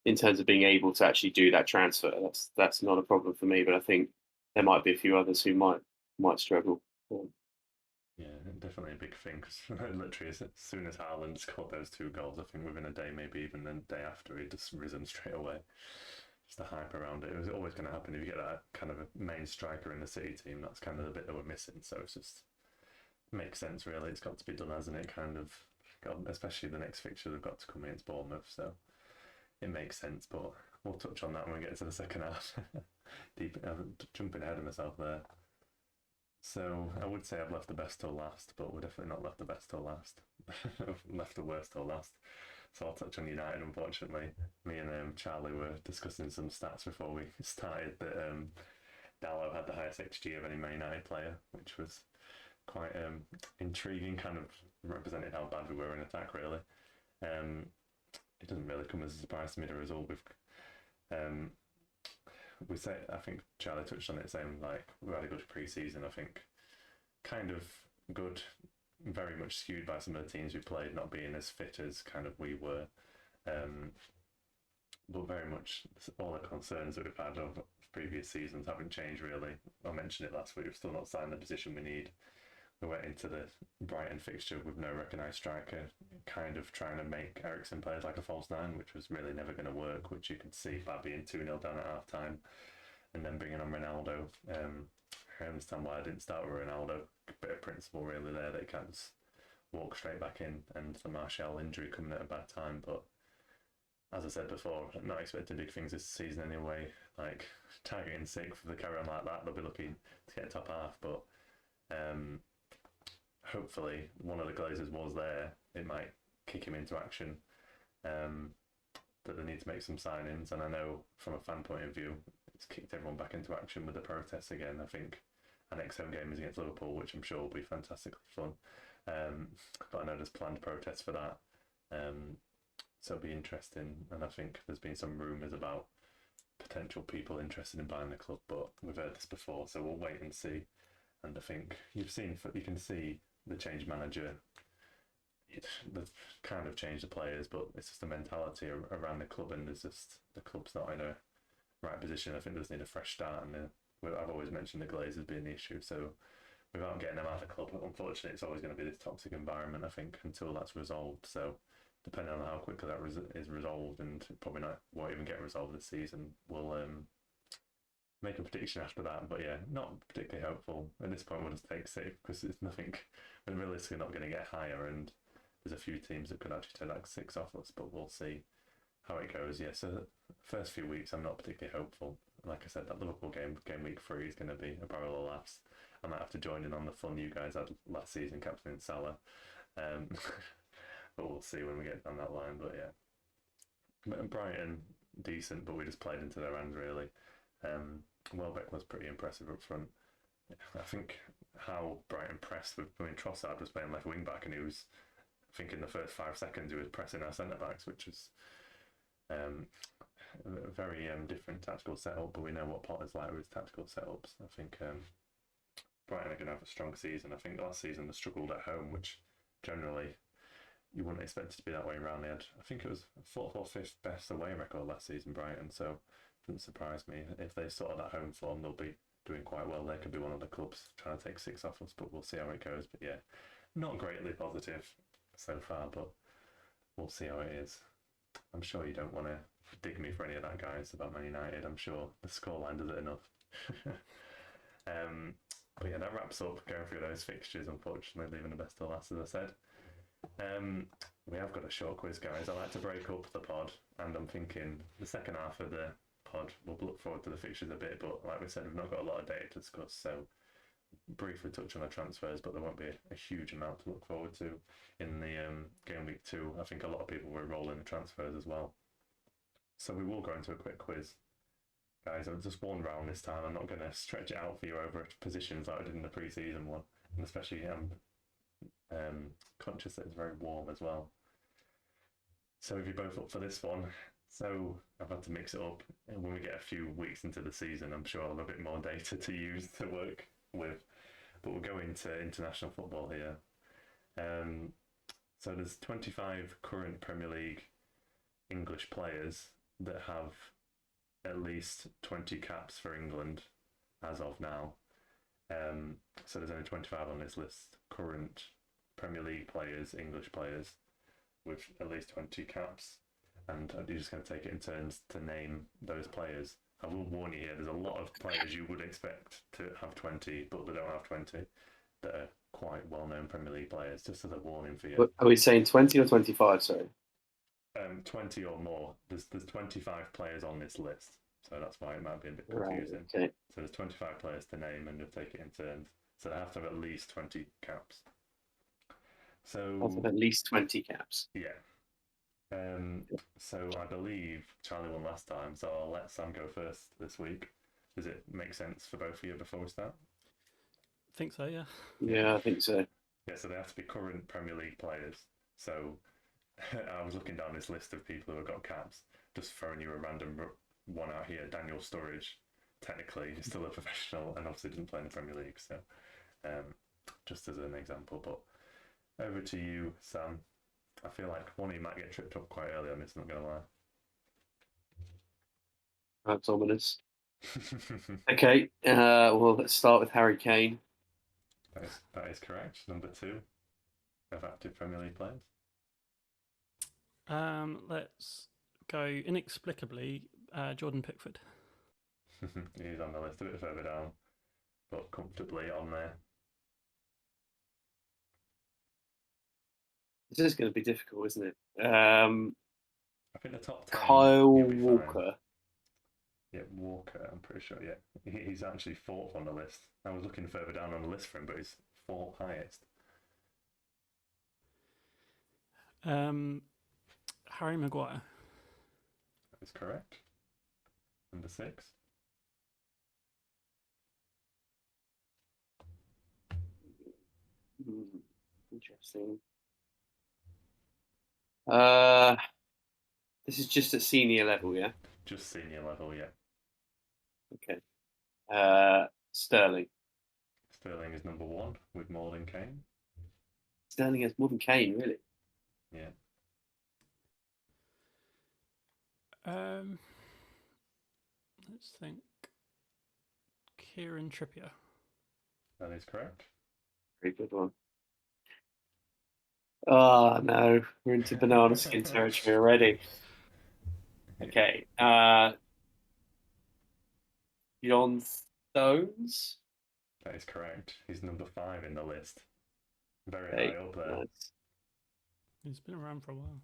in terms of being able to actually do that transfer, that's not a problem for me. But I think there might be a few others who might struggle. Yeah, definitely a big thing. Because literally, as soon as Haaland scored those 2 goals, I think within a day, maybe even the day after, he just risen straight away. Just the hype around it. It was always going to happen if you get that kind of a main striker in the City team. That's kind of the bit that we're missing. So it's just makes sense, really. It's got to be done, hasn't it? Kind of, especially the next fixture they've got to come against Bournemouth. So it makes sense. But we'll touch on that when we get to the second half. Jumping ahead of myself there. So I would say I've left the best till last, but we're definitely not left the best till last. Left the worst till last. So I'll touch on United, unfortunately. Me and Charlie were discussing some stats before we started that Dallo had the highest XG of any Man United player, which was quite intriguing, kind of represented how bad we were in attack, really. It doesn't really come as a surprise to me, the result. We say, I think Charlie touched on it, saying like we had a good pre-season. I think kind of good, very much skewed by some of the teams we played not being as fit as kind of we were, but very much all the concerns that we've had over previous seasons haven't changed really. I mentioned it last week. We've still not signed the position we need. We went into the Brighton fixture with no recognised striker, kind of trying to make Eriksen play like a false 9, which was really never going to work, which you could see by being 2-0 down at half time and then bringing on Ronaldo. I understand why I didn't start with Ronaldo. A bit of principle really there that he can't just walk straight back in, and the Martial injury coming at a bad time. But as I said before, I'm not expecting big things this season anyway. Like targeting 6th, if they carry on like that, they'll be looking to get top half. But hopefully one of the Glazers was there. It might kick him into action. That they need to make some signings, and I know from a fan point of view, it's kicked everyone back into action with the protests again. I think our next home game is against Liverpool, which I'm sure will be fantastically fun. But I know there's planned protests for that, so it'll be interesting. And I think there's been some rumours about potential people interested in buying the club, but we've heard this before, so we'll wait and see. And I think you can see the change manager. They've kind of changed the players, but it's just the mentality around the club, and there's just the club's not in a right position. I think they just need a fresh start, and I've always mentioned the Glazers being the issue. So without getting them out of the club, unfortunately, it's always going to be this toxic environment, I think, until that's resolved. So depending on how quickly that is resolved, and probably won't even get resolved this season, we'll make a prediction after that. But yeah, not particularly hopeful at this point. We'll just take safe because it's nothing. We're realistically not going to get higher, and there's a few teams that could actually take that 6 off us, but we'll see how it goes. Yeah, so the first few weeks I'm not particularly hopeful. Like I said, that Liverpool game week 3 is going to be a barrel of laughs. I might have to join in on the fun you guys had last season, captaining Salah. But we'll see when we get down that line. But yeah, Brighton, decent, but we just played into their hands really. Welbeck was pretty impressive up front. I think how Brighton pressed Trossard was playing left wing back, and he was, I think in the first 5 seconds he was pressing our centre backs, which was a very different tactical setup. But we know what Potter's like with his tactical setups. I think Brighton are going to have a strong season. I think last season they struggled at home, which generally you wouldn't expect it to be that way around. They had, I think it was 4th or 5th best away record last season, Brighton. So it doesn't surprise me if they sort of that home form. They'll be doing quite well. They could be one of the clubs trying to take 6 off us, but we'll see how it goes. But yeah, not greatly positive so far, but we'll see how it is. I'm sure you don't want to dig me for any of that, guys, about Man United. I'm sure the scoreline does it enough. But yeah, that wraps up going through those fixtures, unfortunately, leaving the best till last, as I said. We have got a short quiz, guys. I like to break up the pod, and I'm thinking the second half of the pod, we'll look forward to the fixtures a bit, but like we said, we've not got a lot of data to discuss, so briefly touch on the transfers, but there won't be a huge amount to look forward to in the game week 2. I think a lot of people were rolling the transfers as well. So we will go into a quick quiz. Guys, it's just one round this time. I'm not going to stretch it out for you over positions like I did in the pre-season one. And especially I'm conscious that it's very warm as well. So if you're both up for this one, so I've had to mix it up. And when we get a few weeks into the season, I'm sure I'll have a bit more data to use to work with. But we'll go into international football here. So there's 25 current Premier League English players that have at least 20 caps for England as of now. So there's only 25 on this list, current Premier League players, English players, with at least 20 caps. And you're just going to take it in turns to name those players. I will warn you here, there's a lot of players you would expect to have 20, but they don't have 20, that are quite well-known Premier League players, just as a warning for you. Are we saying 20 or 25, sorry? 20 or more. There's 25 players on this list, so that's why it might be a bit confusing. Right, okay. So there's 25 players to name, and you'll take it in turns. So they have to have at least 20 caps. So Have at least 20 caps. Yeah. So I believe Charlie won last time, so I'll let Sam go first this week. Does it make sense for both of you before we start? I think so, yeah. Yeah, I think so. Yeah, so they have to be current Premier League players. So I was looking down this list of people who have got caps, just throwing you a random one out here. Daniel Sturridge, technically, he's still a professional and obviously doesn't play in the Premier League. So just as an example. But over to you, Sam. I feel like one of you might get tripped up quite early on this, not going to lie. That's ominous. Okay, well, let's start with Harry Kane. That is correct. Number 2 of active Premier League players. Let's go inexplicably Jordan Pickford. He's on the list a bit further down, but comfortably on there. This is going to be difficult, isn't it? I think the top 10. Kyle Walker. Fine. Yeah, Walker, I'm pretty sure, yeah. He's actually 4th on the list. I was looking further down on the list for him, but he's 4th highest. Harry Maguire. That is correct. Number 6. Interesting. This is just at senior level, yeah? Just senior level, yeah. Okay. Sterling. Sterling is number 1 with more than Kane. Sterling has more than Kane, really? Yeah. Let's think. Kieran Trippier. That is correct. Very good one. Oh, no. We're into banana skin territory already. Okay. John Stones? That is correct. He's number 5 in the list. Very Hey, high up there. nice. He's been around for a while.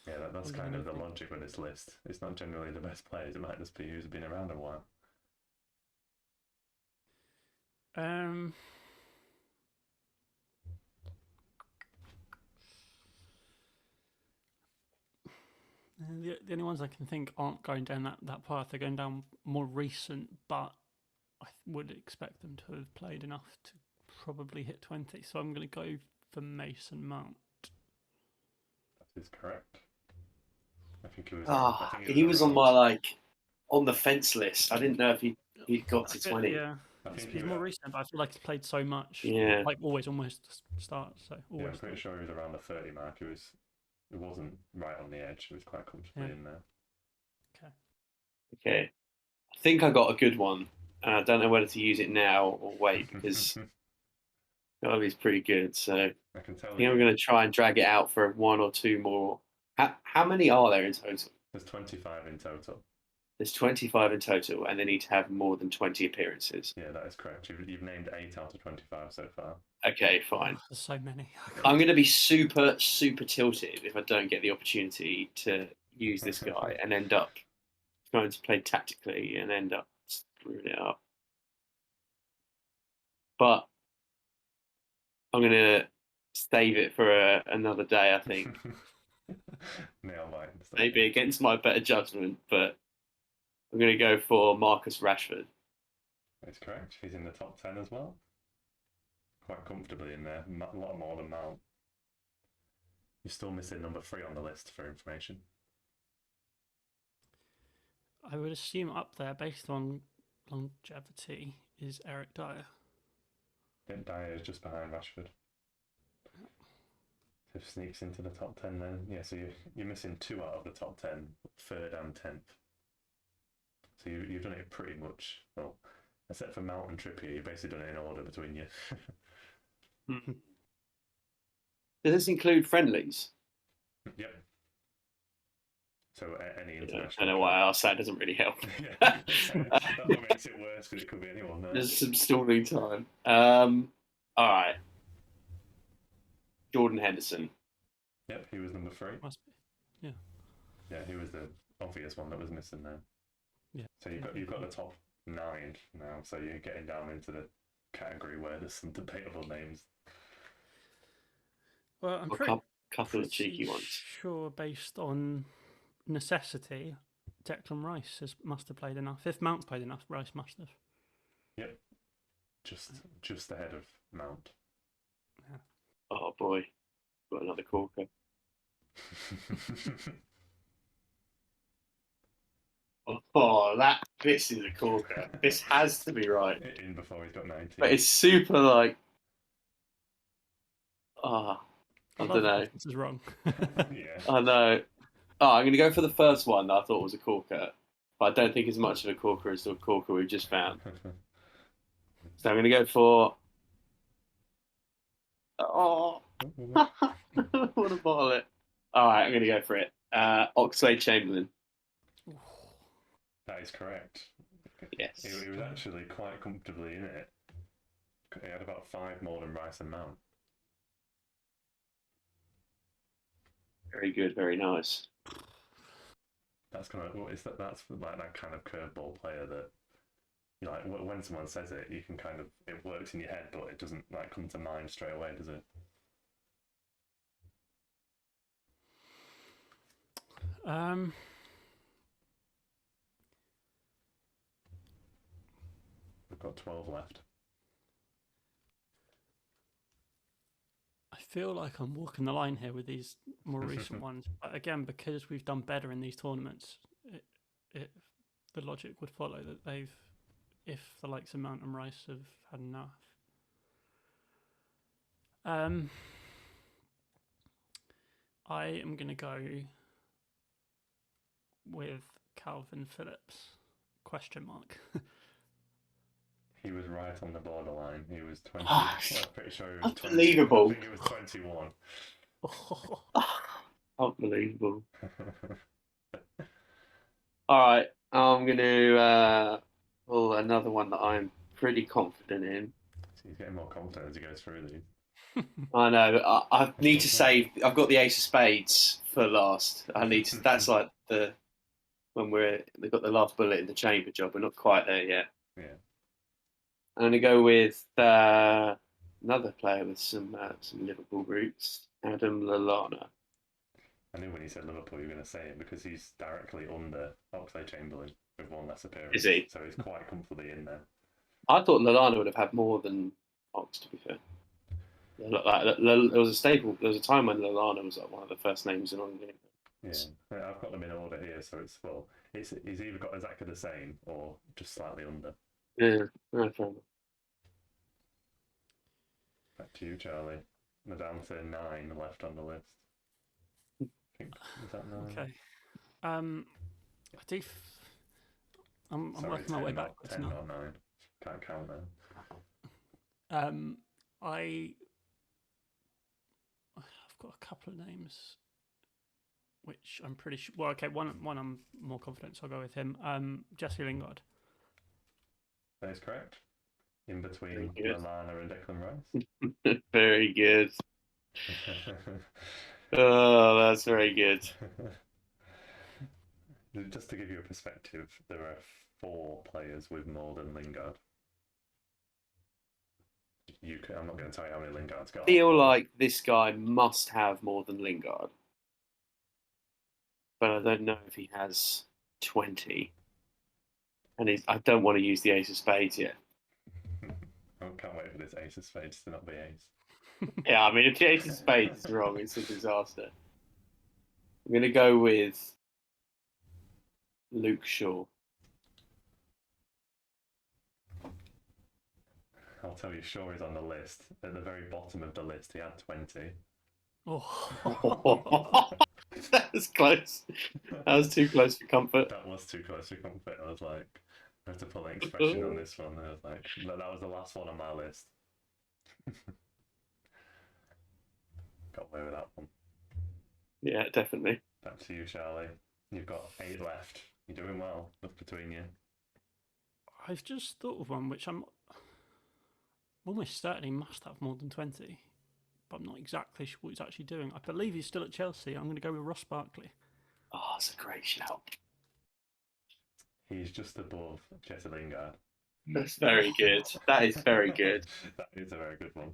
Yeah, that's kind of the logic with this list. It's not generally the best players. It might just be who's been around a while. The only ones I can think aren't going down that path. They're going down more recent, but I would expect them to have played enough to probably hit 20. So I'm going to go for Mason Mount. That is correct. I think he was. He was on my on the fence list. I didn't know if he got to 20. Yeah, he's more recent, but I feel like he's played so much. Yeah, like always starts. So always. Yeah, I'm pretty sure he was around the 30 mark. It wasn't right on the edge. It was quite comfortably in there. Okay. I think I got a good one. I don't know whether to use it now or wait because he's pretty good. So I can tell I'm going to try and drag it out for 1 or 2 more. How many are there in total? There's 25 in total. There's 25 in total, and they need to have more than 20 appearances. Yeah, that is correct. You've named 8 out of 25 so far. Okay, fine. There's so many. I'm going to be super, super tilted if I don't get the opportunity to use this guy and end up trying to play tactically and end up screwing it up. but I'm going to save it for another day, I think. Nail mine. Maybe against my better judgment, but I'm going to go for Marcus Rashford. That's correct. He's in the top 10 as well. Quite comfortably in there. A lot more than Mount. You're still missing number 3 on the list for information. I would assume up there, based on longevity, is Eric Dyer. Yeah, Dyer is just behind Rashford. So if sneaks into the top 10 then. Yeah, so you're missing 2 out of the top 10, 3rd and 10th. So you've done it pretty much, well, except for Mount and Trippier, you've basically done it in order between you. Does this include friendlies? Yep. So any international. I don't know why I asked that. Doesn't really help. Yeah, that makes it worse because it could be anyone. No? There's some stalling time. All right. Jordan Henderson. Yep, he was number 3. Must be. Yeah. Yeah, he was the obvious one that was missing there. Yeah. So you've got the top 9 now. So you're getting down into the category where there's some debatable names. Well, I'm couple of cheeky ones. Sure, based on necessity, Declan Rice must have played enough. If Mount's played enough, Rice must have. Yep. Just ahead of Mount. Yeah. Oh boy, got another corker. This is a corker. This has to be right. In before he's got 19. But it's super like. I don't know. This is wrong. Yeah. I know. I'm going to go for the first one that I thought was a corker, but I don't think it's much of a corker as the corker we've just found. So I'm going to go for. Oh, what a bottle it! All right, I'm going to go for it. Oxlade-Chamberlain. That is correct. Yes. He was actually quite comfortably in it. He had about 5 more than Rice and Mount. Very good, very nice. That's that's like that kind of curveball player that, you know, like when someone says it, you can kind of, it works in your head, but it doesn't like come to mind straight away, does it? We've got 12 left. I feel like I'm walking the line here with these more recent ones. But again, because we've done better in these tournaments, the logic would follow that if the likes of Mount and Rice have had enough. I am going to go with Calvin Phillips, ? He was right on the borderline. He was 20. I'm pretty sure he was 20. Unbelievable. I think he was 21. Unbelievable. All right, I'm going to pull another one that I'm pretty confident in. So he's getting more confident as he goes through these. I know, but I need to save. I've got the Ace of Spades for last. I need to. That's like they've got the last bullet in the chamber job. We're not quite there yet. Yeah. I'm going to go with another player with some Liverpool roots, Adam Lallana. I knew when you said Liverpool, you were going to say it because he's directly under Oxlade-Chamberlain with 1 less appearance. Is he? So he's quite comfortably in there. I thought Lallana would have had more than Ox, to be fair. There was a staple. There was a time when Lallana was like one of the first names in England. Yeah, I've got them in order here, so he's either got exactly the same or just slightly under. Yeah, fair enough. Back to you, Charlie. We're down to 9 left on the list. Is that 9? Okay. I'm working my way backwards 10 now. or 9. Can't count now. I've got a couple of names, which I'm pretty sure. Well, okay, one I'm more confident, so I'll go with him. Jesse Lingard. That is correct. In between Lallana and Declan Rice. Very good. Oh, that's very good. Just to give you a perspective, there are 4 players with more than Lingard. I'm not going to tell you how many Lingard's got. I feel like this guy must have more than Lingard, but I don't know if he has 20. And I don't want to use the Ace of Spades yet. I can't wait for this Ace of Spades to not be Ace. Yeah, I mean, if the Ace of Spades is wrong, it's a disaster. I'm going to go with Luke Shaw. I'll tell you, Shaw is on the list. At the very bottom of the list, he had 20. Oh. That was close. That was too close for comfort. That was too close for comfort. I was like, I have to pull an expression on this one. I was like, that was the last one on my list. Got away with that one. Yeah, definitely. Back to you, Charlie. You've got 8 left. You're doing well. Look between you. I've just thought of one which I'm almost certain he must have more than 20, but I'm not exactly sure what he's actually doing. I believe he's still at Chelsea. I'm going to go with Ross Barkley. Oh, that's a great shout. He's just above Jesse Lingard. That's very good. That is very good. That is a very good one.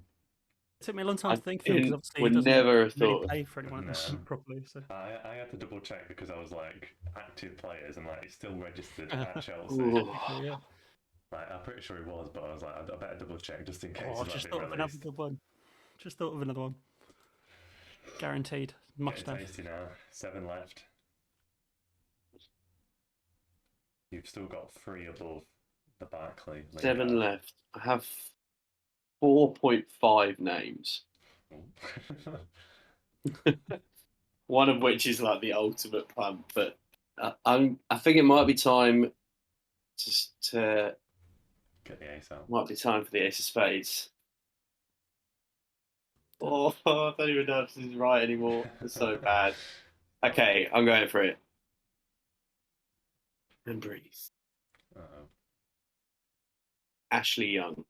It took me a long time to think of him because obviously would he doesn't never really thought. play for anyone else No. properly. So. I had to double check because I was like, active players, and like he's still registered at Chelsea. Yeah. Like, I'm pretty sure he was, but I was like, I better double check just in case Oh, he's just like thought been of another released. good one. Just thought of another one. Guaranteed. Must Getting have. tasty now. 7 left. You've still got 3 above the Barkley. 7 left. I have 4.5 names. One of which is like the ultimate pump, but I think it might be time to Get the ace out. might be time for the Ace of Spades. Oh, I don't even know if this is right anymore. It's so bad. Okay, I'm going for it. And breathe. Uh-oh. Ashley Young.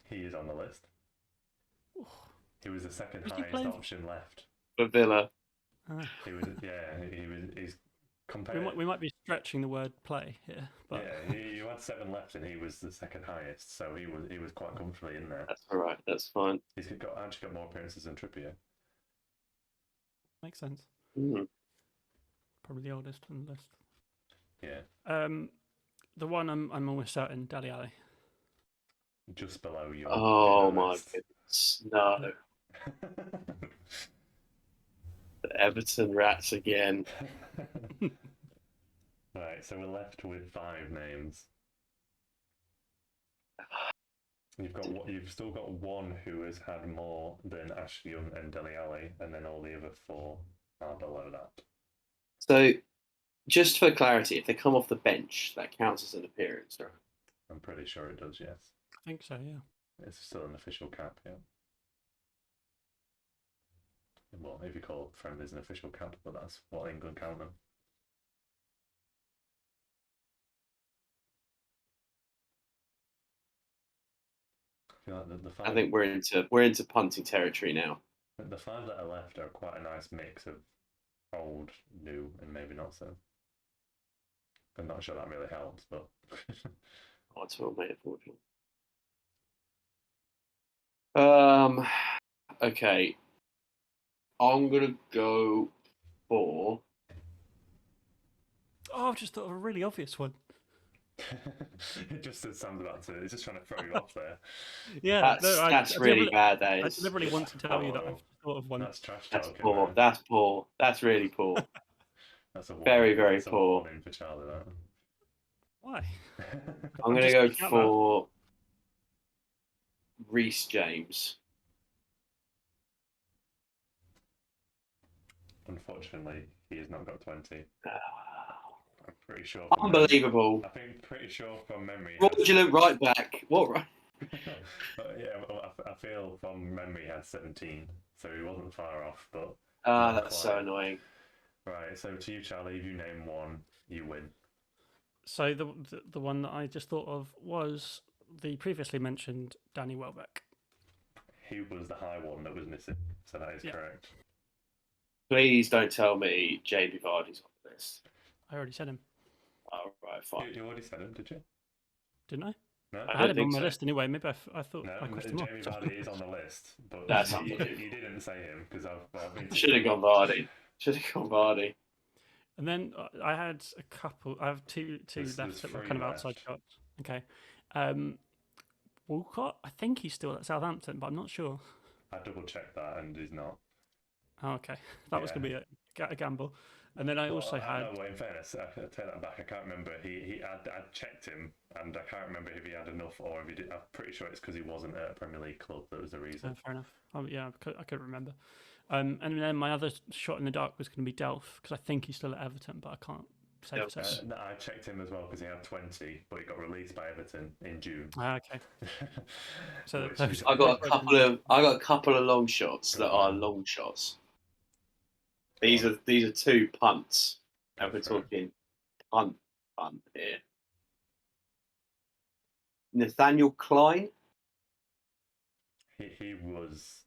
He is on the list. He was the second Was he highest playing- option left. For Villa. He was, he's compared. We might be stretching the word play here, but Yeah, you had 7 left, and he was the second highest, so he was quite comfortably in there. That's all right. That's fine. He's actually got more appearances than Trippier. makes sense. Mm. Probably the oldest on the list. Yeah, The one I'm almost certain, Dali Ali. just below you. Oh my goodness. No. The Everton Rats again. Right, so we're left with 5 names. You've still got 1 who has had more than Ashley Young and Dele Alli, and then all the other 4 are below that. So, just for clarity, if they come off the bench, that counts as an appearance, right? I'm pretty sure it does, yes. I think so, yeah. It's still an official cap, yeah. Well, if you call friendlies an official cap, but that's what England count them. I feel like the 5, I think we're into punting territory now. the 5 that are left are quite a nice mix of old, new, and maybe not so. I'm not sure that really helps, but Oh, it's well made, unfortunately. Okay. I'm gonna go for. Oh, I've just thought of a really obvious one. it just sounds about to. It's just trying to throw you off there. Yeah, That's really bad. That I is. deliberately want to tell you that I've thought of one. That's trash That's talking. poor. Man. That's poor. That's really poor. That's a Very, very that's poor. A warning for Charlie, that. Why? I'm gonna go for Reece James. Unfortunately, he has not got 20. I'm pretty sure. Unbelievable. Pretty sure from memory. Fraudulent right back. What right? Yeah, well, I feel from memory he had 17, so he wasn't far off. But That's so annoying. Right, so to you, Charlie, if you name 1, you win. So the one that I just thought of was the previously mentioned Danny Welbeck. He was the high one that was missing, so that is correct. Please don't tell me Jamie Vardy's on the list. I already said him. All right, fine. You already said him, did you? didn't I? No, I had him on think my so. list anyway. Maybe I thought no. I crossed him off. Jamie Vardy is on the list, but That's you unbelievable. didn't say him because I've been. Should have gone Vardy. And then I had a couple. I have two There's left that were three kind of left. outside shots. Okay. Walcott, I think he's still at Southampton, but I'm not sure. I double checked that and he's not. Oh, okay. That was going to be a gamble. And then I also had. No, in fairness, I take that back. I can't remember. I checked him, and I can't remember if he had enough or if he did. I'm pretty sure it's because he wasn't at a Premier League club that was the reason. Fair enough. Yeah, I couldn't remember. And then my other shot in the dark was going to be Delph because I think he's still at Everton, but I can't say for certain. No, I checked him as well because he had 20, but he got released by Everton in June. Okay. So I got a couple of long shots that are long shots. These are two punts, and we're talking punt here. Nathaniel Klein. He was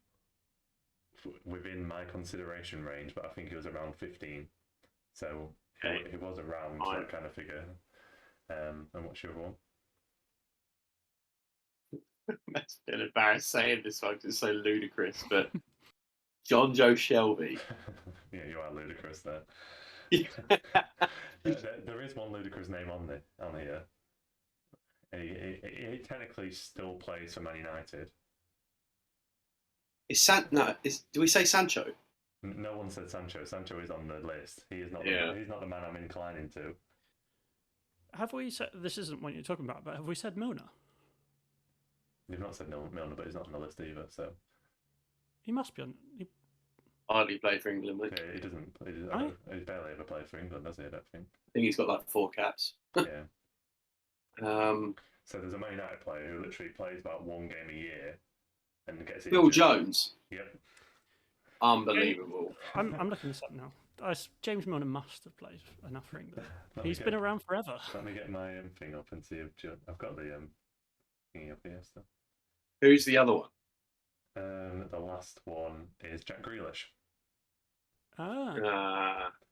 within my consideration range, but I think he was around 15. So he was around that kind of figure. And what's your one? That's a bit embarrassed saying this one because it's so ludicrous, but John Joe Shelby. Yeah, you are ludicrous there. There is one ludicrous name on here. He technically still plays for Man United. Do we say Sancho? No one said Sancho. Sancho is on the list. He is not. He's not the man I'm inclining to. Have we said this isn't what you're talking about? But have we said Milner? You've not said Milner, but he's not on the list either. So he must be on. Hardly played for England. Mate. Yeah, he doesn't. He barely ever played for England, does he? I don't think. I think he's got like 4 caps. Yeah. So there's a Man United player who literally plays about one game a year and gets injured. Phil Jones. Yep. Unbelievable. I'm looking this up now. James Milner must have played enough for England. He's been around forever. Let me get my thing up and see if I've got the thingy up here still. Who's the other one? The last one is Jack Grealish.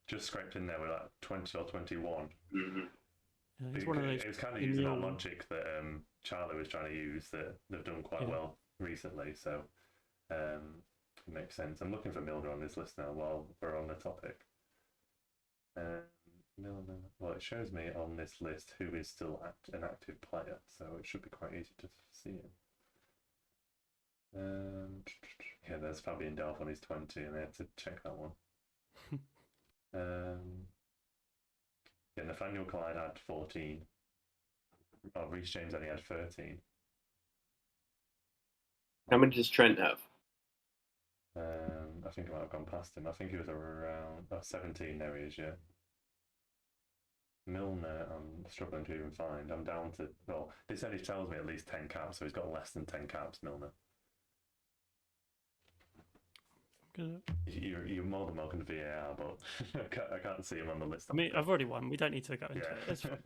Just scraped in there with like 20 or 21. Mm-hmm. Yeah, he's one of those. It was kind of using that logic that Charlie was trying to use that they've done quite well recently, so it makes sense. I'm looking for Milner on this list now while we're on the topic. Milner, well, it shows me on this list who is still an active player, so it should be quite easy to see him. Yeah, there's Fabian Delph on his 20, and I had to check that one. Yeah, Nathaniel Clyde had 14. Oh, Reece James only had 13. How many does Trent have? I think I might have gone past him. I think he was around 17. There he is, yeah. Milner, I'm struggling to even find. I'm down to, well, this only tells me at least 10 caps, so he's got less than 10 caps, Milner. You're more than welcome to VAR, but I can't see him on the list. I mean, I've already won. We don't need to go into it. It's fine.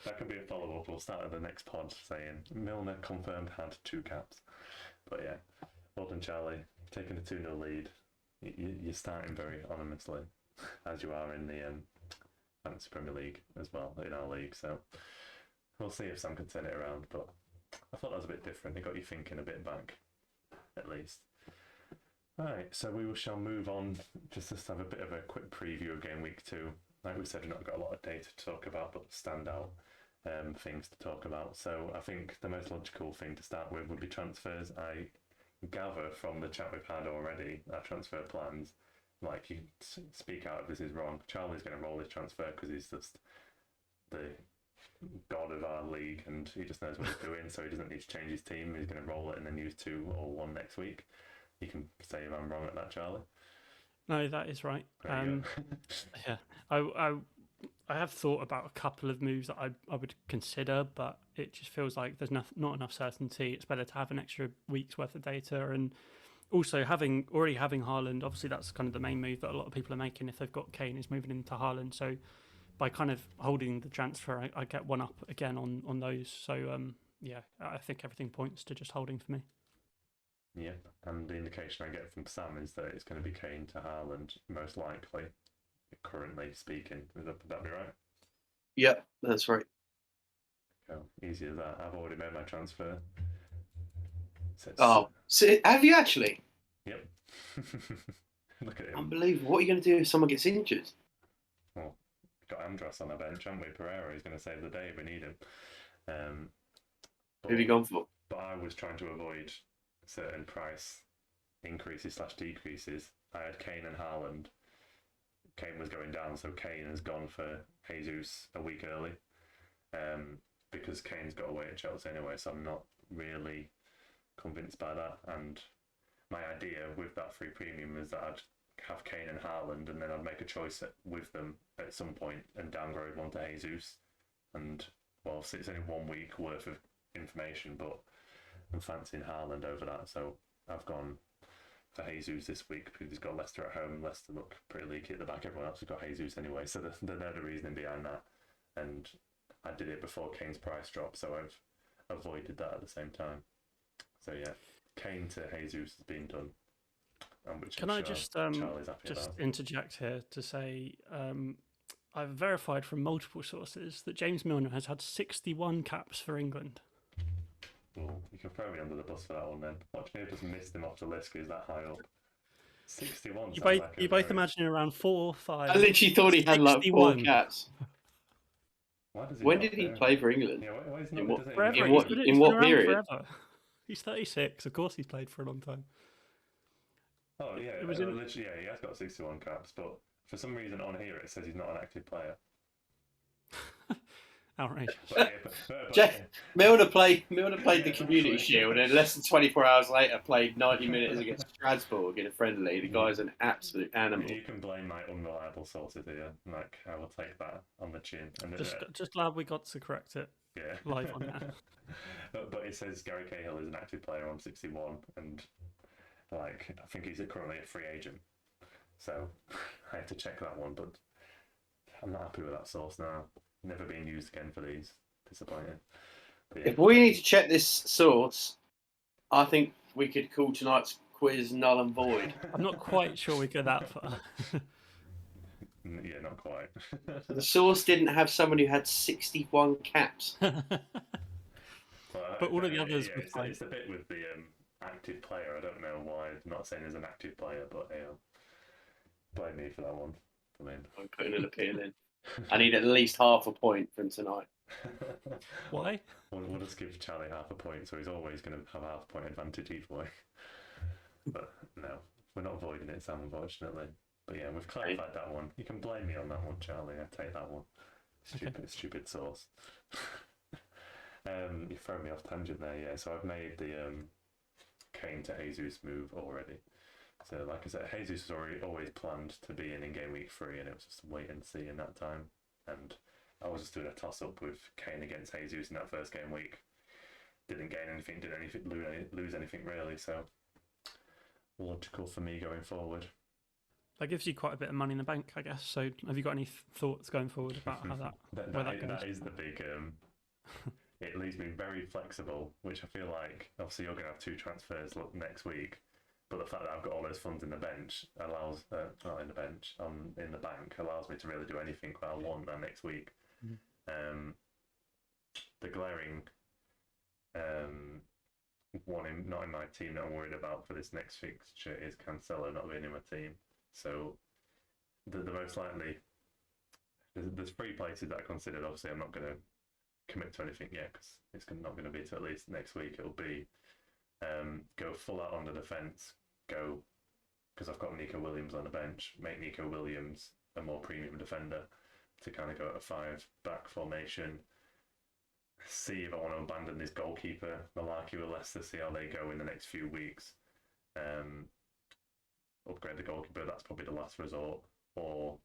That could be a follow-up. We'll start at the next pod saying Milner confirmed had 2 caps. But yeah, well done, Charlie. Taking a 2-0 lead. You're starting very anonymously, as you are in the Fantasy Premier League as well, in our league. So we'll see if Sam can turn it around. But I thought that was a bit different. It got you thinking a bit back, at least. Right, so we shall move on just to have a bit of a quick preview of game week 2. Like we said, we've not got a lot of data to talk about, but standout things to talk about. So I think the most logical thing to start with would be transfers. I gather from the chat we've had already, our transfer plans, like, you speak out if this is wrong. Charlie's going to roll his transfer because he's just the god of our league and he just knows what he's doing, so he doesn't need to change his team. He's going to roll it and then use 2 or 1 next week. You can say if I'm wrong at that, Charlie. No, that is right. Yeah, I have thought about a couple of moves that I would consider, but it just feels like there's not enough certainty. It's better to have an extra week's worth of data, and also already having Haaland. Obviously, that's kind of the main move that a lot of people are making if they've got Kane is moving into Haaland. So by kind of holding the transfer, I get one up again on those. So yeah, I think everything points to just holding for me. Yeah, and the indication I get from Sam is that it's going to be Kane to Haaland, most likely, currently speaking. Would that be right? Yeah, that's right. Oh, easy as that. I've already made my transfer. So have you actually? Yep. Look at him. Unbelievable. What are you going to do if someone gets injured? Well, got Andros on the bench, haven't we? Pereira, he's going to save the day if we need him. Who have you gone for? But I was trying to avoid certain price increases / decreases. I had Kane and Haaland. Kane was going down, so Kane has gone for Jesus a week early. Because Kane's got away at Chelsea anyway, so I'm not really convinced by that. And my idea with that free premium is that I'd have Kane and Haaland, and then I'd make a choice with them at some point and downgrade one to Jesus. And well, it's only 1 week worth of information, but I'm fancying Haaland over that, so I've gone for Jesus this week because he's got Leicester at home. Leicester look pretty leaky at the back. Everyone else has got Jesus anyway, so they're the reasoning behind that. And I did it before Kane's price dropped, so I've avoided that at the same time. So yeah, Kane to Jesus has been done. Can I just interject here to say I've verified from multiple sources that James Milner has had 61 caps for England. Well, you can throw me under the bus for that one then. Watch me just missed him off the list because he's that high up. 61. You both imagining around 4 or 5. I literally thought he had 61. Like 4 caps. When did he play for England? Yeah, why is in what period? Forever. He's 36. Of course, he's played for a long time. Oh yeah, literally, yeah, he has got 61 caps, but for some reason on here it says he's not an active player. Outrageous. Milner played the Community Shield, and less than 24 hours later played 90 minutes against Strasbourg in a friendly. The guy's an absolute animal. You can blame my unreliable sources here. Like, I will take that on the chin. And just glad we got to correct it. Yeah. Live on that. But it says Gary Cahill is an active player on 61, and like I think he's currently a free agent. So I had to check that one, but I'm not happy with that source now. Never being used again for these. Disappointing. Yeah. If we need to check this source, I think we could call tonight's quiz null and void. I'm not quite sure we go that far. Yeah, not quite. The source didn't have someone who had 61 caps. But all of the others were fine. It's a bit with the active player. I don't know why. I'm not saying there's an active player, but blame me for that one. I'm putting an appeal in. I need at least half a point from tonight. Why? We'll just give Charlie half a point, so he's always going to have a half a point advantage each way. But no, we're not avoiding it, Sam, unfortunately. But yeah, we've clarified that one. You can blame me on that one, Charlie. I take that one. Stupid source. You throw me off tangent there, yeah. So I've made the Kane to Jesus move already. So like I said, Jesus was always planned to be in game week 3, and it was just wait and see in that time. And I was just doing a toss-up with Kane against Jesus in that first game week. Didn't gain anything, lose anything really, so logical for me going forward. That gives you quite a bit of money in the bank, I guess. So have you got any thoughts going forward about how that goes? That is the big... it leaves me very flexible, which I feel like, obviously you're going to have 2 transfers next week. But the fact that I've got all those funds in the bench allows, not in the bench, in the bank, allows me to really do anything I want that next week. Mm-hmm. The glaring one not in my team that I'm worried about for this next fixture is Cancelo not being in my team. So the most likely, there's 3 places that I considered. Obviously, I'm not going to commit to anything yet because it's not going to be till at least next week. It'll be go full out on the defence, go, because I've got Nico Williams on the bench, make Nico Williams a more premium defender to kind of go at a 5-back formation, see if I want to abandon this goalkeeper malarkey with Leicester, see how they go in the next few weeks, upgrade the goalkeeper, that's probably the last resort, or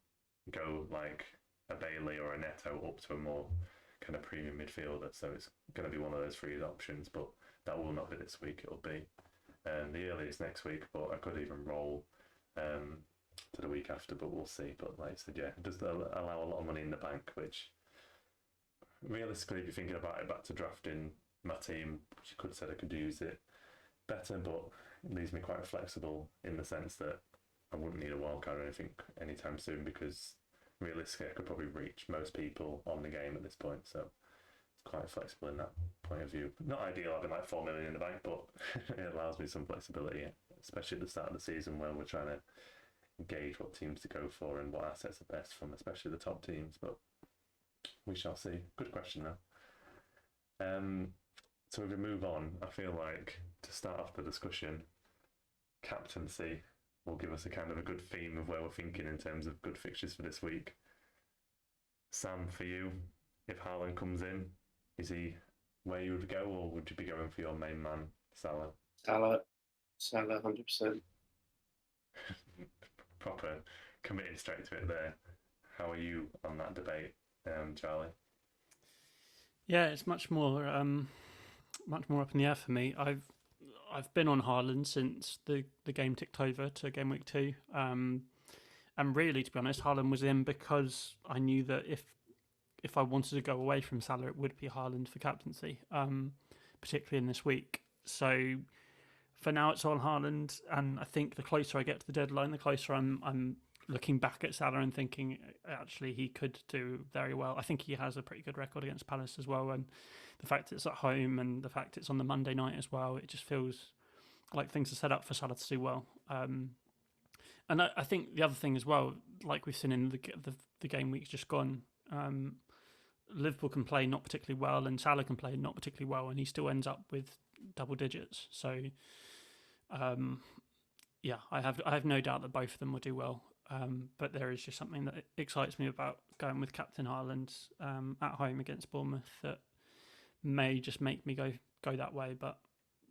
go like a Bailey or a Neto up to a more kind of premium midfielder. So it's going to be one of those 3 options, but that will not be this week. It'll be the earliest next week, but I could even roll to the week after, but we'll see. But like I said, yeah, it does allow a lot of money in the bank, which realistically, if you're thinking about it back to drafting my team, you could have said I could use it better, but it leaves me quite flexible in the sense that I wouldn't need a wildcard or anything anytime soon, because realistically I could probably reach most people on the game at this point. So quite flexible in that point of view. Not ideal having like 4 million in the bank, but it allows me some flexibility, especially at the start of the season where we're trying to gauge what teams to go for and what assets are best from, especially the top teams. But we shall see. Good question though. So if we move on, I feel like to start off the discussion, captaincy will give us a kind of a good theme of where we're thinking in terms of good fixtures for this week. Sam, for you, if Haaland comes in, is he where you would go, or would you be going for your main man, Salah? Salah, 100%. Proper committing straight to it there. How are you on that debate, Charlie? Yeah, it's much more up in the air for me. I've been on Haaland since the game ticked over to game week 2. And really, to be honest, Haaland was in because I knew that if I wanted to go away from Salah, it would be Haaland for captaincy, particularly in this week. So for now, it's on Haaland, and I think the closer I get to the deadline, the closer I'm looking back at Salah and thinking, actually, he could do very well. I think he has a pretty good record against Palace as well, and the fact it's at home and the fact it's on the Monday night as well, it just feels like things are set up for Salah to do well. And I think the other thing as well, like we've seen in the game weeks just gone, Liverpool can play not particularly well and Salah can play not particularly well, and he still ends up with double digits. So, yeah, I have no doubt that both of them will do well. But there is just something that excites me about going with Captain Haaland at home against Bournemouth that may just make me go that way. But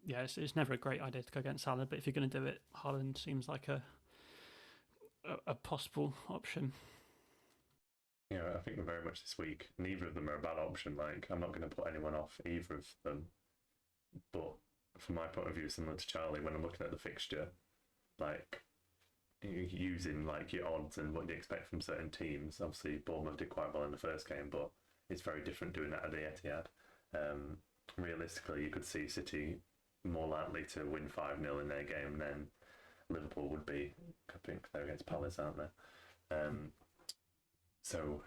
yeah, it's never a great idea to go against Salah. But if you're going to do it, Haaland seems like a possible option. Yeah, I think very much this week, neither of them are a bad option. Like, I'm not going to put anyone off either of them. But from my point of view, similar to Charlie, when I'm looking at the fixture, like, using like your odds and what you expect from certain teams. Obviously, Bournemouth did quite well in the first game, but it's very different doing that at the Etihad. Realistically, you could see City more likely to win 5-0 in their game than Liverpool would be. I think they're against Palace, aren't they? So,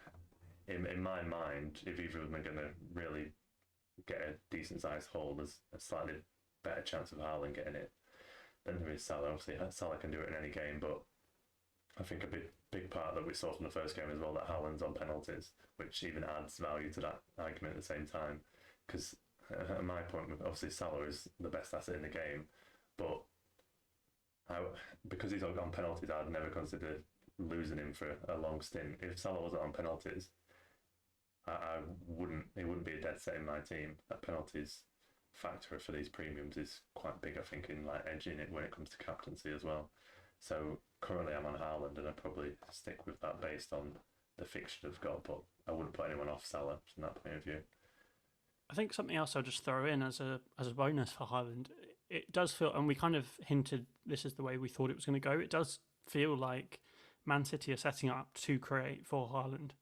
in my mind, if either of them are going to really get a decent sized haul, there's a slightly better chance of Haaland getting it than there is Salah. Obviously, Salah can do it in any game, but I think a big part that we saw from the first game as well, that Haaland's on penalties, which even adds value to that argument at the same time. Because at my point, obviously Salah is the best asset in the game, but because he's on penalties, I'd never consider losing him for a long stint. If Salah wasn't on penalties, it wouldn't be a dead set in my team. That penalties factor for these premiums is quite big, I think, in like edging it when it comes to captaincy as well. So currently I'm on Haaland, and I'd probably stick with that based on the fixture I've got, but I wouldn't put anyone off Salah from that point of view. I think something else I'll just throw in as a bonus for Haaland, it does feel, and we kind of hinted this is the way we thought it was going to go, it does feel like Man City are setting up to create for Haaland.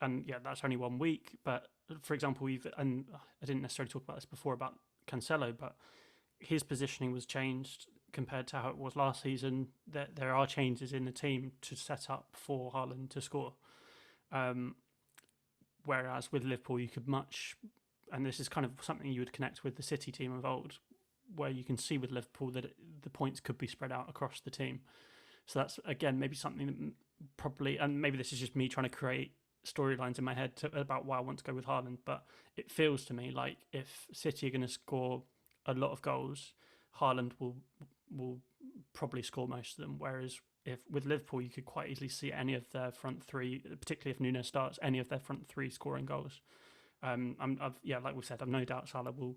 And yeah, that's only 1 week, but for example, and I didn't necessarily talk about this before about Cancelo, but his positioning was changed compared to how it was last season. There are changes in the team to set up for Haaland to score. Whereas with Liverpool, you could and this is kind of something you would connect with the City team of old, where you can see with Liverpool that the points could be spread out across the team. So that's, again, maybe something that probably, and maybe this is just me trying to create storylines in my head about why I want to go with Haaland, but it feels to me like if City are going to score a lot of goals, Haaland will probably score most of them. Whereas if with Liverpool, you could quite easily see any of their front three, particularly if Nunes starts, any of their front three scoring goals. Like we said, I've no doubt Salah will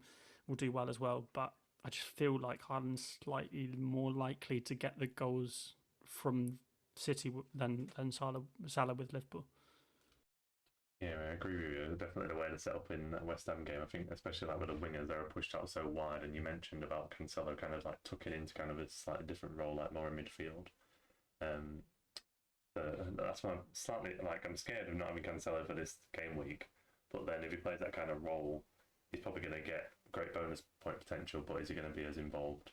do well as well, but I just feel like Haaland's slightly more likely to get the goals from City than Salah with Liverpool. Yeah, I agree with you. Definitely the way to set up in that West Ham game. I think especially like with the wingers, they were pushed out so wide, and you mentioned about Cancelo kind of like tucking into kind of a slightly different role, like more in midfield. That's why I'm slightly like, I'm scared of not having Cancelo for this game week. But then if he plays that kind of role, he's probably going to get great bonus point potential, but is he going to be as involved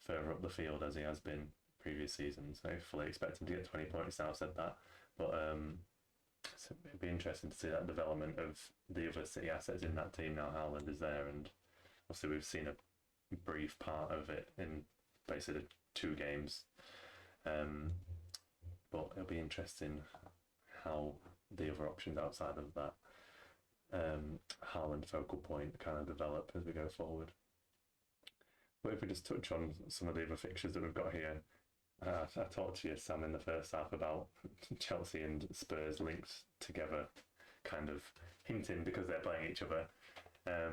further up the field as he has been previous seasons? I fully expect him to get 20 points now, I've said that. But So it'd be interesting to see that development of the other City assets in that team now. Haaland is there, and obviously we've seen a brief part of it in basically 2 games. But it'll be interesting how the other options outside of that Haaland focal point kind of develop as we go forward. But if we just touch on some of the other fixtures that we've got here, I talked to you, Sam, in the first half about Chelsea and Spurs linked together, kind of hinting because they're playing each other.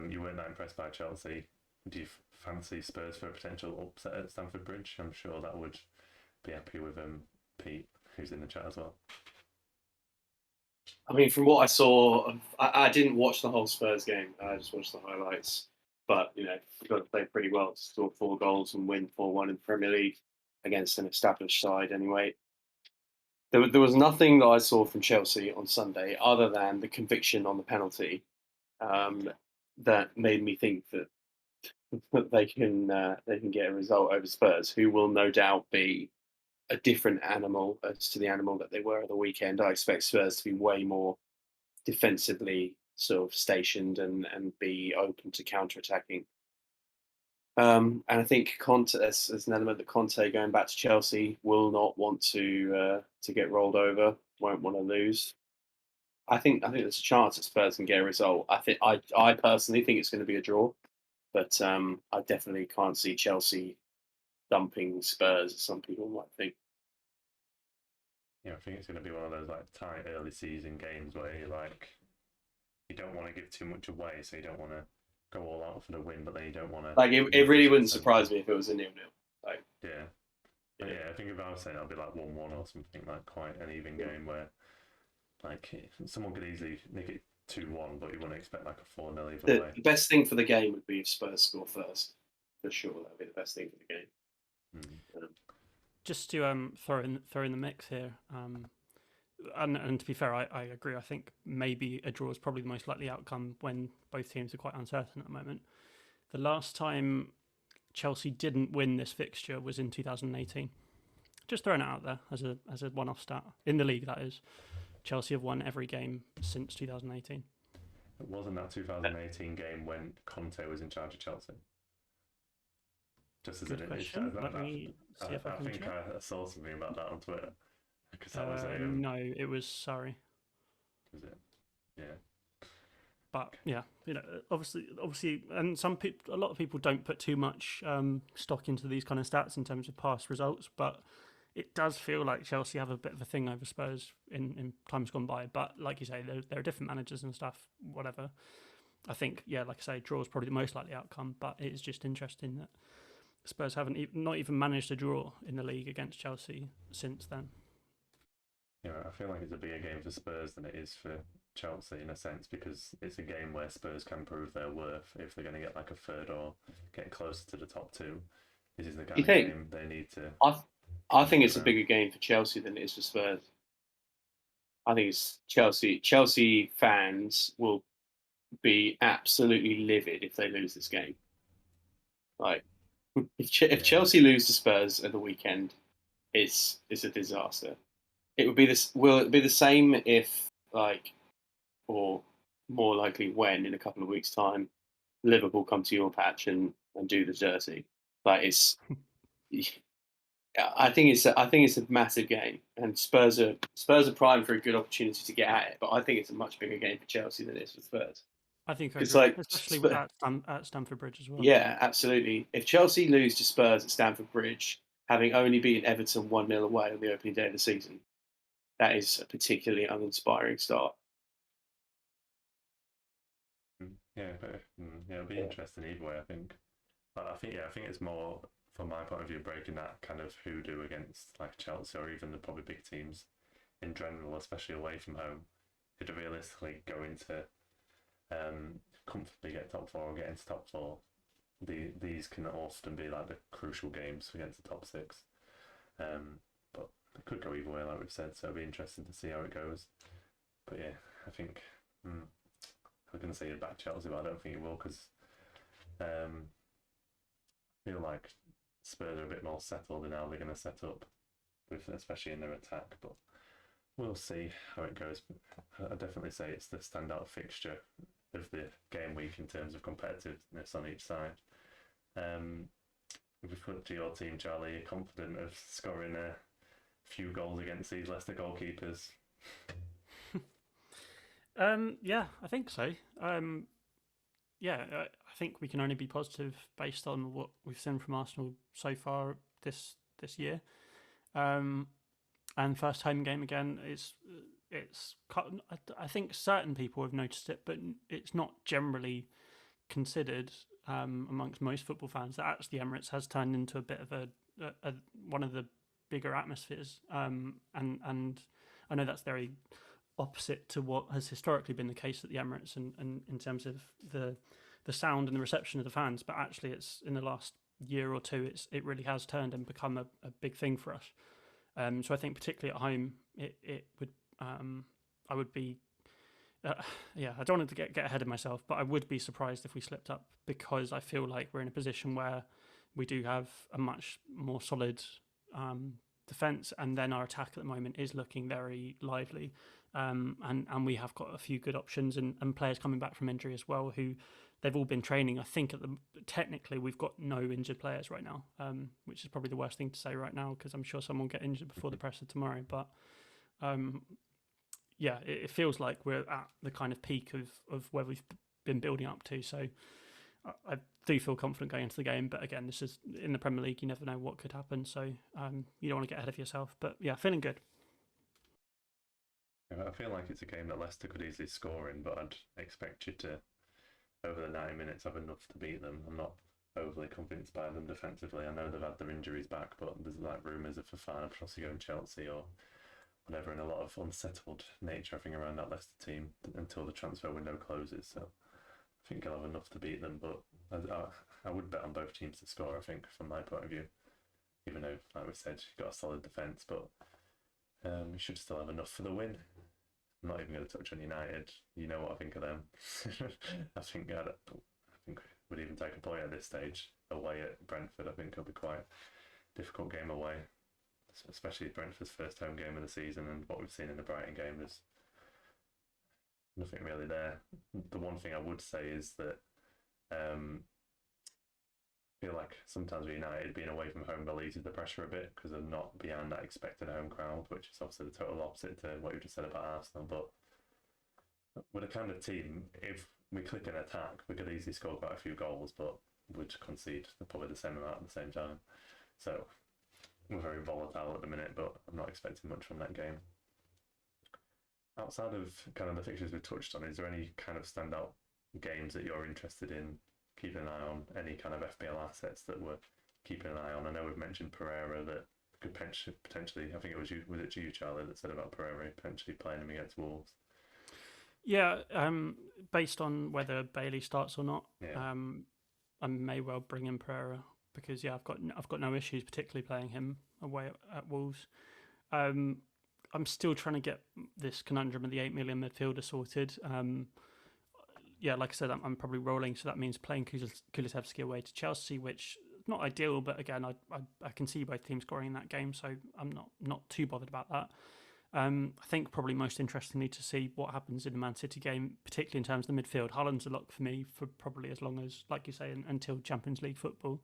You weren't that impressed by Chelsea. Do you fancy Spurs for a potential upset at Stamford Bridge? I'm sure that would be happy with Pete, who's in the chat as well. I mean, from what I saw, I didn't watch the whole Spurs game. I just watched the highlights. But, you've got to play pretty well to score 4 goals and win 4-1 in the Premier League against an established side anyway. There was nothing that I saw from Chelsea on Sunday other than the conviction on the penalty that made me think that they can get a result over Spurs, who will no doubt be a different animal as to the animal that they were at the weekend. I expect Spurs to be way more defensively sort of stationed and be open to counter-attacking. And I think Conte, as an element that Conte going back to Chelsea will not want to get rolled over, won't want to lose. I think there's a chance that Spurs can get a result. I personally think it's going to be a draw, but I definitely can't see Chelsea dumping Spurs, as some people might think. Yeah, I think it's going to be one of those like tight early season games where you don't want to give too much away, so you don't want to go all out for the win, but then you don't want to. Like it really wouldn't surprise me if it was a 0-0. Like yeah, I think if I was saying it'll be like 1-1 or something, like quite an even game where like someone could easily nick it 2-1, but you wouldn't expect like a 4-0 either way. The best thing for the game would be if Spurs score first, for sure. That would be the best thing for the game. Just to throw in the mix here, and to be fair, I agree. I think maybe a draw is probably the most likely outcome when both teams are quite uncertain at the moment. The last time Chelsea didn't win this fixture was in 2018. Just throwing it out there as a one-off stat in the league. That is, Chelsea have won every game since 2018. It wasn't that 2018 game when Conte was in charge of Chelsea. Just as Good question. Let me see if I can think I saw something about that on Twitter. Because that was no, it was Surrey. Was it? Yeah. But yeah, obviously, and a lot of people don't put too much stock into these kind of stats in terms of past results, but it does feel like Chelsea have a bit of a thing over Spurs in times gone by. But like you say, there are different managers and stuff, whatever. I think, yeah, like I say, draw is probably the most likely outcome, but it is just interesting that Spurs haven't not even managed a draw in the league against Chelsea since then. Yeah, I feel like it's a bigger game for Spurs than it is for Chelsea in a sense, because it's a game where Spurs can prove their worth if they're going to get like a third or get closer to the top 2. This is the kind of game they need to. I think it's a bigger game for Chelsea than it is for Spurs. I think it's Chelsea. Chelsea fans will be absolutely livid if they lose this game. Like, if Chelsea lose to Spurs at the weekend, it's a disaster. It would be this. Will it be the same if, like, or more likely when in a couple of weeks' time, Liverpool come to your patch and do the dirty? Like, it's. I think it's a massive game, and Spurs are primed for a good opportunity to get at it. But I think it's a much bigger game for Chelsea than it is for Spurs. I think it's like especially at Stamford Bridge as well. Yeah, absolutely. If Chelsea lose to Spurs at Stamford Bridge, having only beaten Everton 1-0 away on the opening day of the season, that is a particularly uninspiring start. Yeah, but it'll be interesting either way. I think it's more from my point of view breaking that kind of hoodoo against like Chelsea or even the probably big teams in general, especially away from home, to realistically go into comfortably get top 4 or get into top 4. These can often be like the crucial games against the top 6. But it could go either way, like we've said, so it'll be interesting to see how it goes. But yeah, I think I was going to say you'd back Chelsea, but I don't think you will, because I feel like Spurs are a bit more settled in how they're going to set up, especially in their attack. But we'll see how it goes. I definitely say it's the standout fixture of the game week in terms of competitiveness on each side. If we flip to your team, Charlie, you're confident of scoring a few goals against these Leicester goalkeepers? Yeah, I think so. Yeah, I think we can only be positive based on what we've seen from Arsenal so far this year. And first home game again, I think certain people have noticed it, but it's not generally considered amongst most football fans that actually Emirates has turned into a bit of a one of the bigger atmospheres. And I know that's very opposite to what has historically been the case at the Emirates, and in terms of the sound and the reception of the fans. But actually, it's in the last year or two, it really has turned and become a big thing for us. So I think particularly at home, it would I would be I don't want to get ahead of myself, but I would be surprised if we slipped up, because I feel like we're in a position where we do have a much more solid defence, and then our attack at the moment is looking very lively, and we have got a few good options and players coming back from injury as well, who they've all been training. I think technically we've got no injured players right now, which is probably the worst thing to say right now, because I'm sure someone will get injured before the presser tomorrow. But yeah, it feels like we're at the kind of peak of where we've been building up to. So I do feel confident going into the game. But again, this is in the Premier League. You never know what could happen. So you don't want to get ahead of yourself. But yeah, feeling good. I feel like it's a game that Leicester could easily score in, but I'd expect you to, over the 90 minutes, have enough to beat them. I'm not overly convinced by them defensively. I know they've had their injuries back, but there's like rumours of Fofana possibly going to Chelsea or whatever, and a lot of unsettled nature, I think, around that Leicester team until the transfer window closes. So I think I'll have enough to beat them, but I would bet on both teams to score, I think, from my point of view. Even though, like we said, you've got a solid defence, but we should still have enough for the win. I'm not even going to touch on United. You know what I think of them. I think we'd even take a point at this stage away at Brentford. I think it'll be quite a difficult game away, especially Brentford's first home game of the season, and what we've seen in the Brighton game, there's nothing really there. The one thing I would say is that I feel like sometimes with United, being away from home relieves the pressure a bit, because they're not behind that expected home crowd, which is obviously the total opposite to what you just said about Arsenal. But with a kind of team, if we click an attack, we could easily score quite a few goals, but we'd concede probably the same amount at the same time. So we're very volatile at the minute, but I'm not expecting much from that game. Outside of kind of the fixtures we touched on, is there any kind of standout games that you're interested in keeping an eye on? Any kind of FPL assets that we're keeping an eye on? I know we've mentioned Pereira, that could potentially, I think was it you, Charlie, that said about Pereira potentially playing him against Wolves? Yeah, based on whether Bailey starts or not, yeah. I may well bring in Pereira, because I've got no issues particularly playing him away at Wolves. I'm still trying to get this conundrum of the 8 million midfielder sorted. Yeah, like I said, I'm probably rolling, so that means playing Kulusevski away to Chelsea, which is not ideal, but again, I can see both teams scoring in that game, so I'm not too bothered about that. I think probably most interestingly to see what happens in the Man City game, particularly in terms of the midfield. Haaland's a lock for me for probably as long as, like you say, until Champions League football.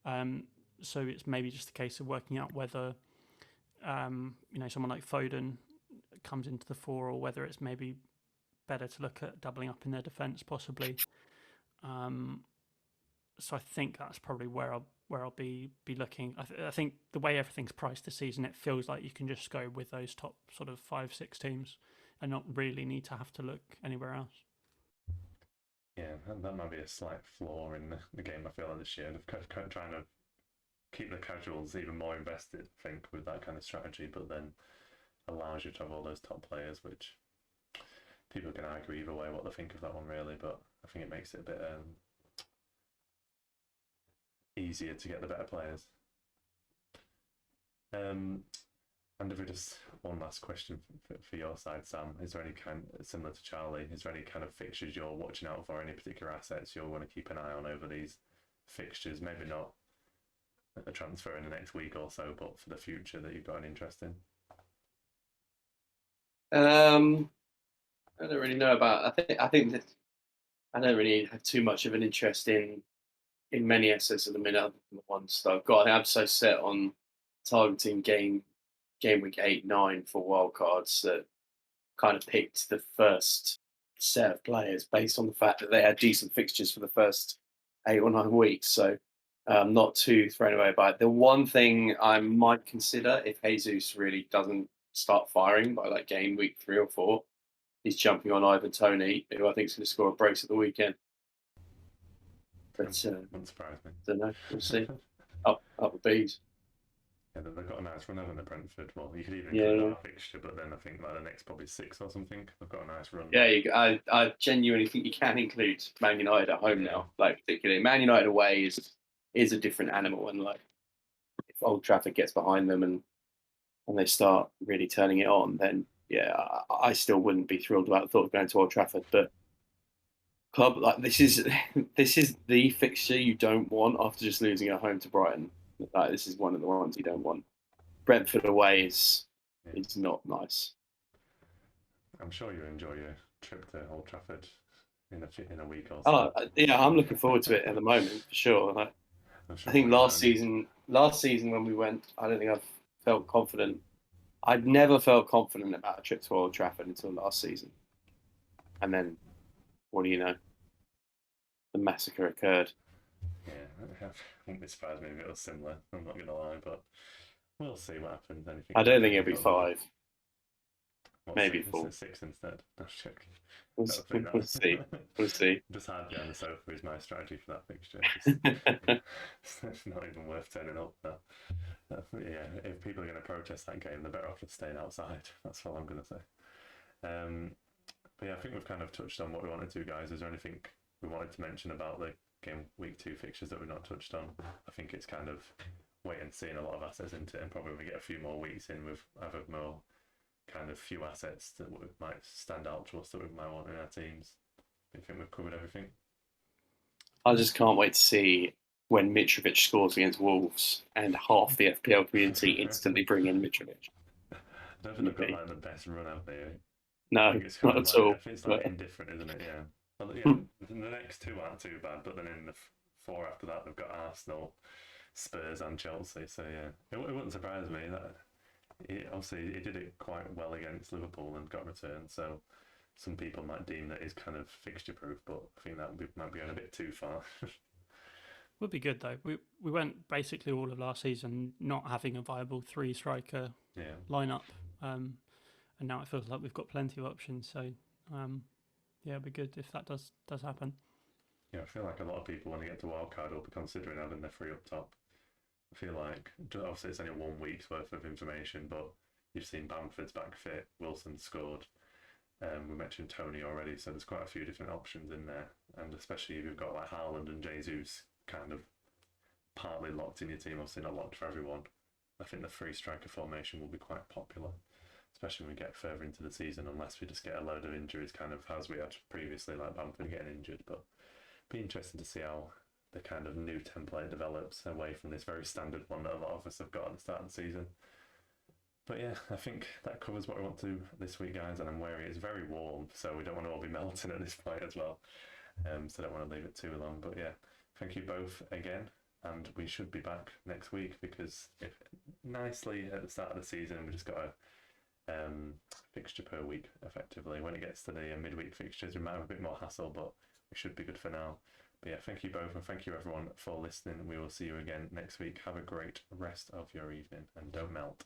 So it's maybe just a case of working out whether someone like Foden comes into the fore, or whether it's maybe better to look at doubling up in their defence possibly. So I think that's probably where I'll be looking. I think the way everything's priced this season, it feels like you can just go with those top sort of 5-6 teams and not really need to have to look anywhere else. Yeah, that might be a slight flaw in the game, I feel like, this year. They're trying to keep the casuals even more invested, I think, with that kind of strategy, but then allows you to have all those top players, which people can argue either way what they think of that one, really, but I think it makes it a bit easier to get the better players. And if we just one last question for your side, Sam, is there any kind, similar to Charlie, is there any kind of fixtures you're watching out for, any particular assets you'll want to keep an eye on over these fixtures? Maybe not a transfer in the next week or so, but for the future that you've got an interest in? I don't really know about. I think that I don't really have too much of an interest in many assets at the minute, other than the ones that I've got. I'm so set on targeting game week 8, 9 for wildcards that kind of picked the first set of players based on the fact that they had decent fixtures for the first 8 or 9 weeks. So not too thrown away by it. The one thing I might consider if Jesus really doesn't start firing by like game week 3 or 4, he's jumping on Ivan Toney, who I think is going to score a brace at the weekend. But wouldn't surprise me. Don't know. We'll see. Up the bees. Yeah, they've got a nice run, haven't they, Brentford? Well, you could even include our fixture, but then I think like the next probably 6 or something. They've got a nice run. Yeah, I genuinely think you can include Man United at home now. Like particularly Man United away is a different animal, and like if Old Trafford gets behind them and they start really turning it on, then yeah, I still wouldn't be thrilled about the thought of going to Old Trafford, but. Club like this is the fixture you don't want after just losing at home to Brighton. Like, this is one of the ones you don't want. Brentford away is not nice. I'm sure you enjoy your trip to Old Trafford in a week or so. Oh yeah, I'm looking forward to it at the moment for sure. Like, I think last season when we went, I don't think I've felt confident. I'd never felt confident about a trip to Old Trafford until last season, and then. What do you know? The massacre occurred. Yeah, it wouldn't be surprised me if it was similar. I'm not going to lie, but we'll see what happens. Anything I don't think it'll be 5. Maybe 4. 6 instead. No, We'll see. We'll see. Just hide behind the sofa is my strategy for that fixture. It's not even worth turning up. Yeah, if people are going to protest that game, they're better off just staying outside. That's all I'm going to say. But yeah, I think we've kind of touched on what we wanted to, guys. Is there anything we wanted to mention about the game week 2 fixtures that we've not touched on? I think it's kind of wait and see, and a lot of assets into it, and probably we get a few more weeks in with either more kind of few assets that might stand out to us that we might want in our teams. I think we've covered everything. I just can't wait to see when Mitrovic scores against Wolves and half the FPL community instantly bring in Mitrovic. I don't think they've got like the best run out there. No, not at all. I think it's like indifferent, isn't it? Yeah. Well, yeah. The next 2 aren't too bad, but then in the 4 after that, they've got Arsenal, Spurs, and Chelsea. So yeah, it wouldn't surprise me that obviously he did it quite well against Liverpool and got returned. So some people might deem that he's kind of fixture proof, but I think that might be going a bit too far. Would be good though. We went basically all of last season not having a viable 3 striker lineup. And now it feels like we've got plenty of options. So, yeah, it'd be good if that does happen. Yeah, I feel like a lot of people, when they get to wildcard, will be considering having their 3 up top. I feel like, obviously, it's only 1 week's worth of information, but you've seen Bamford's back fit, Wilson scored. We mentioned Toney already, so there's quite a few different options in there. And especially if you've got like Haaland and Jesus kind of partly locked in your team, obviously not locked for everyone. I think the 3 striker formation will be quite popular. Especially when we get further into the season, unless we just get a load of injuries, kind of as we had previously, like Bamford getting injured. But be interesting to see how the kind of new template develops away from this very standard one that a lot of us have got at the start of the season. But yeah, I think that covers what we want to this week, guys. And I'm wary it's very warm, so we don't want to all be melting at this point as well. So I don't want to leave it too long. But yeah, thank you both again. And we should be back next week because if nicely at the start of the season, we just got a fixture per week effectively. When it gets to the midweek fixtures, we might have a bit more hassle, but we should be good for now. But yeah, thank you both and thank you everyone for listening. We will see you again next week. Have a great rest of your evening and don't melt.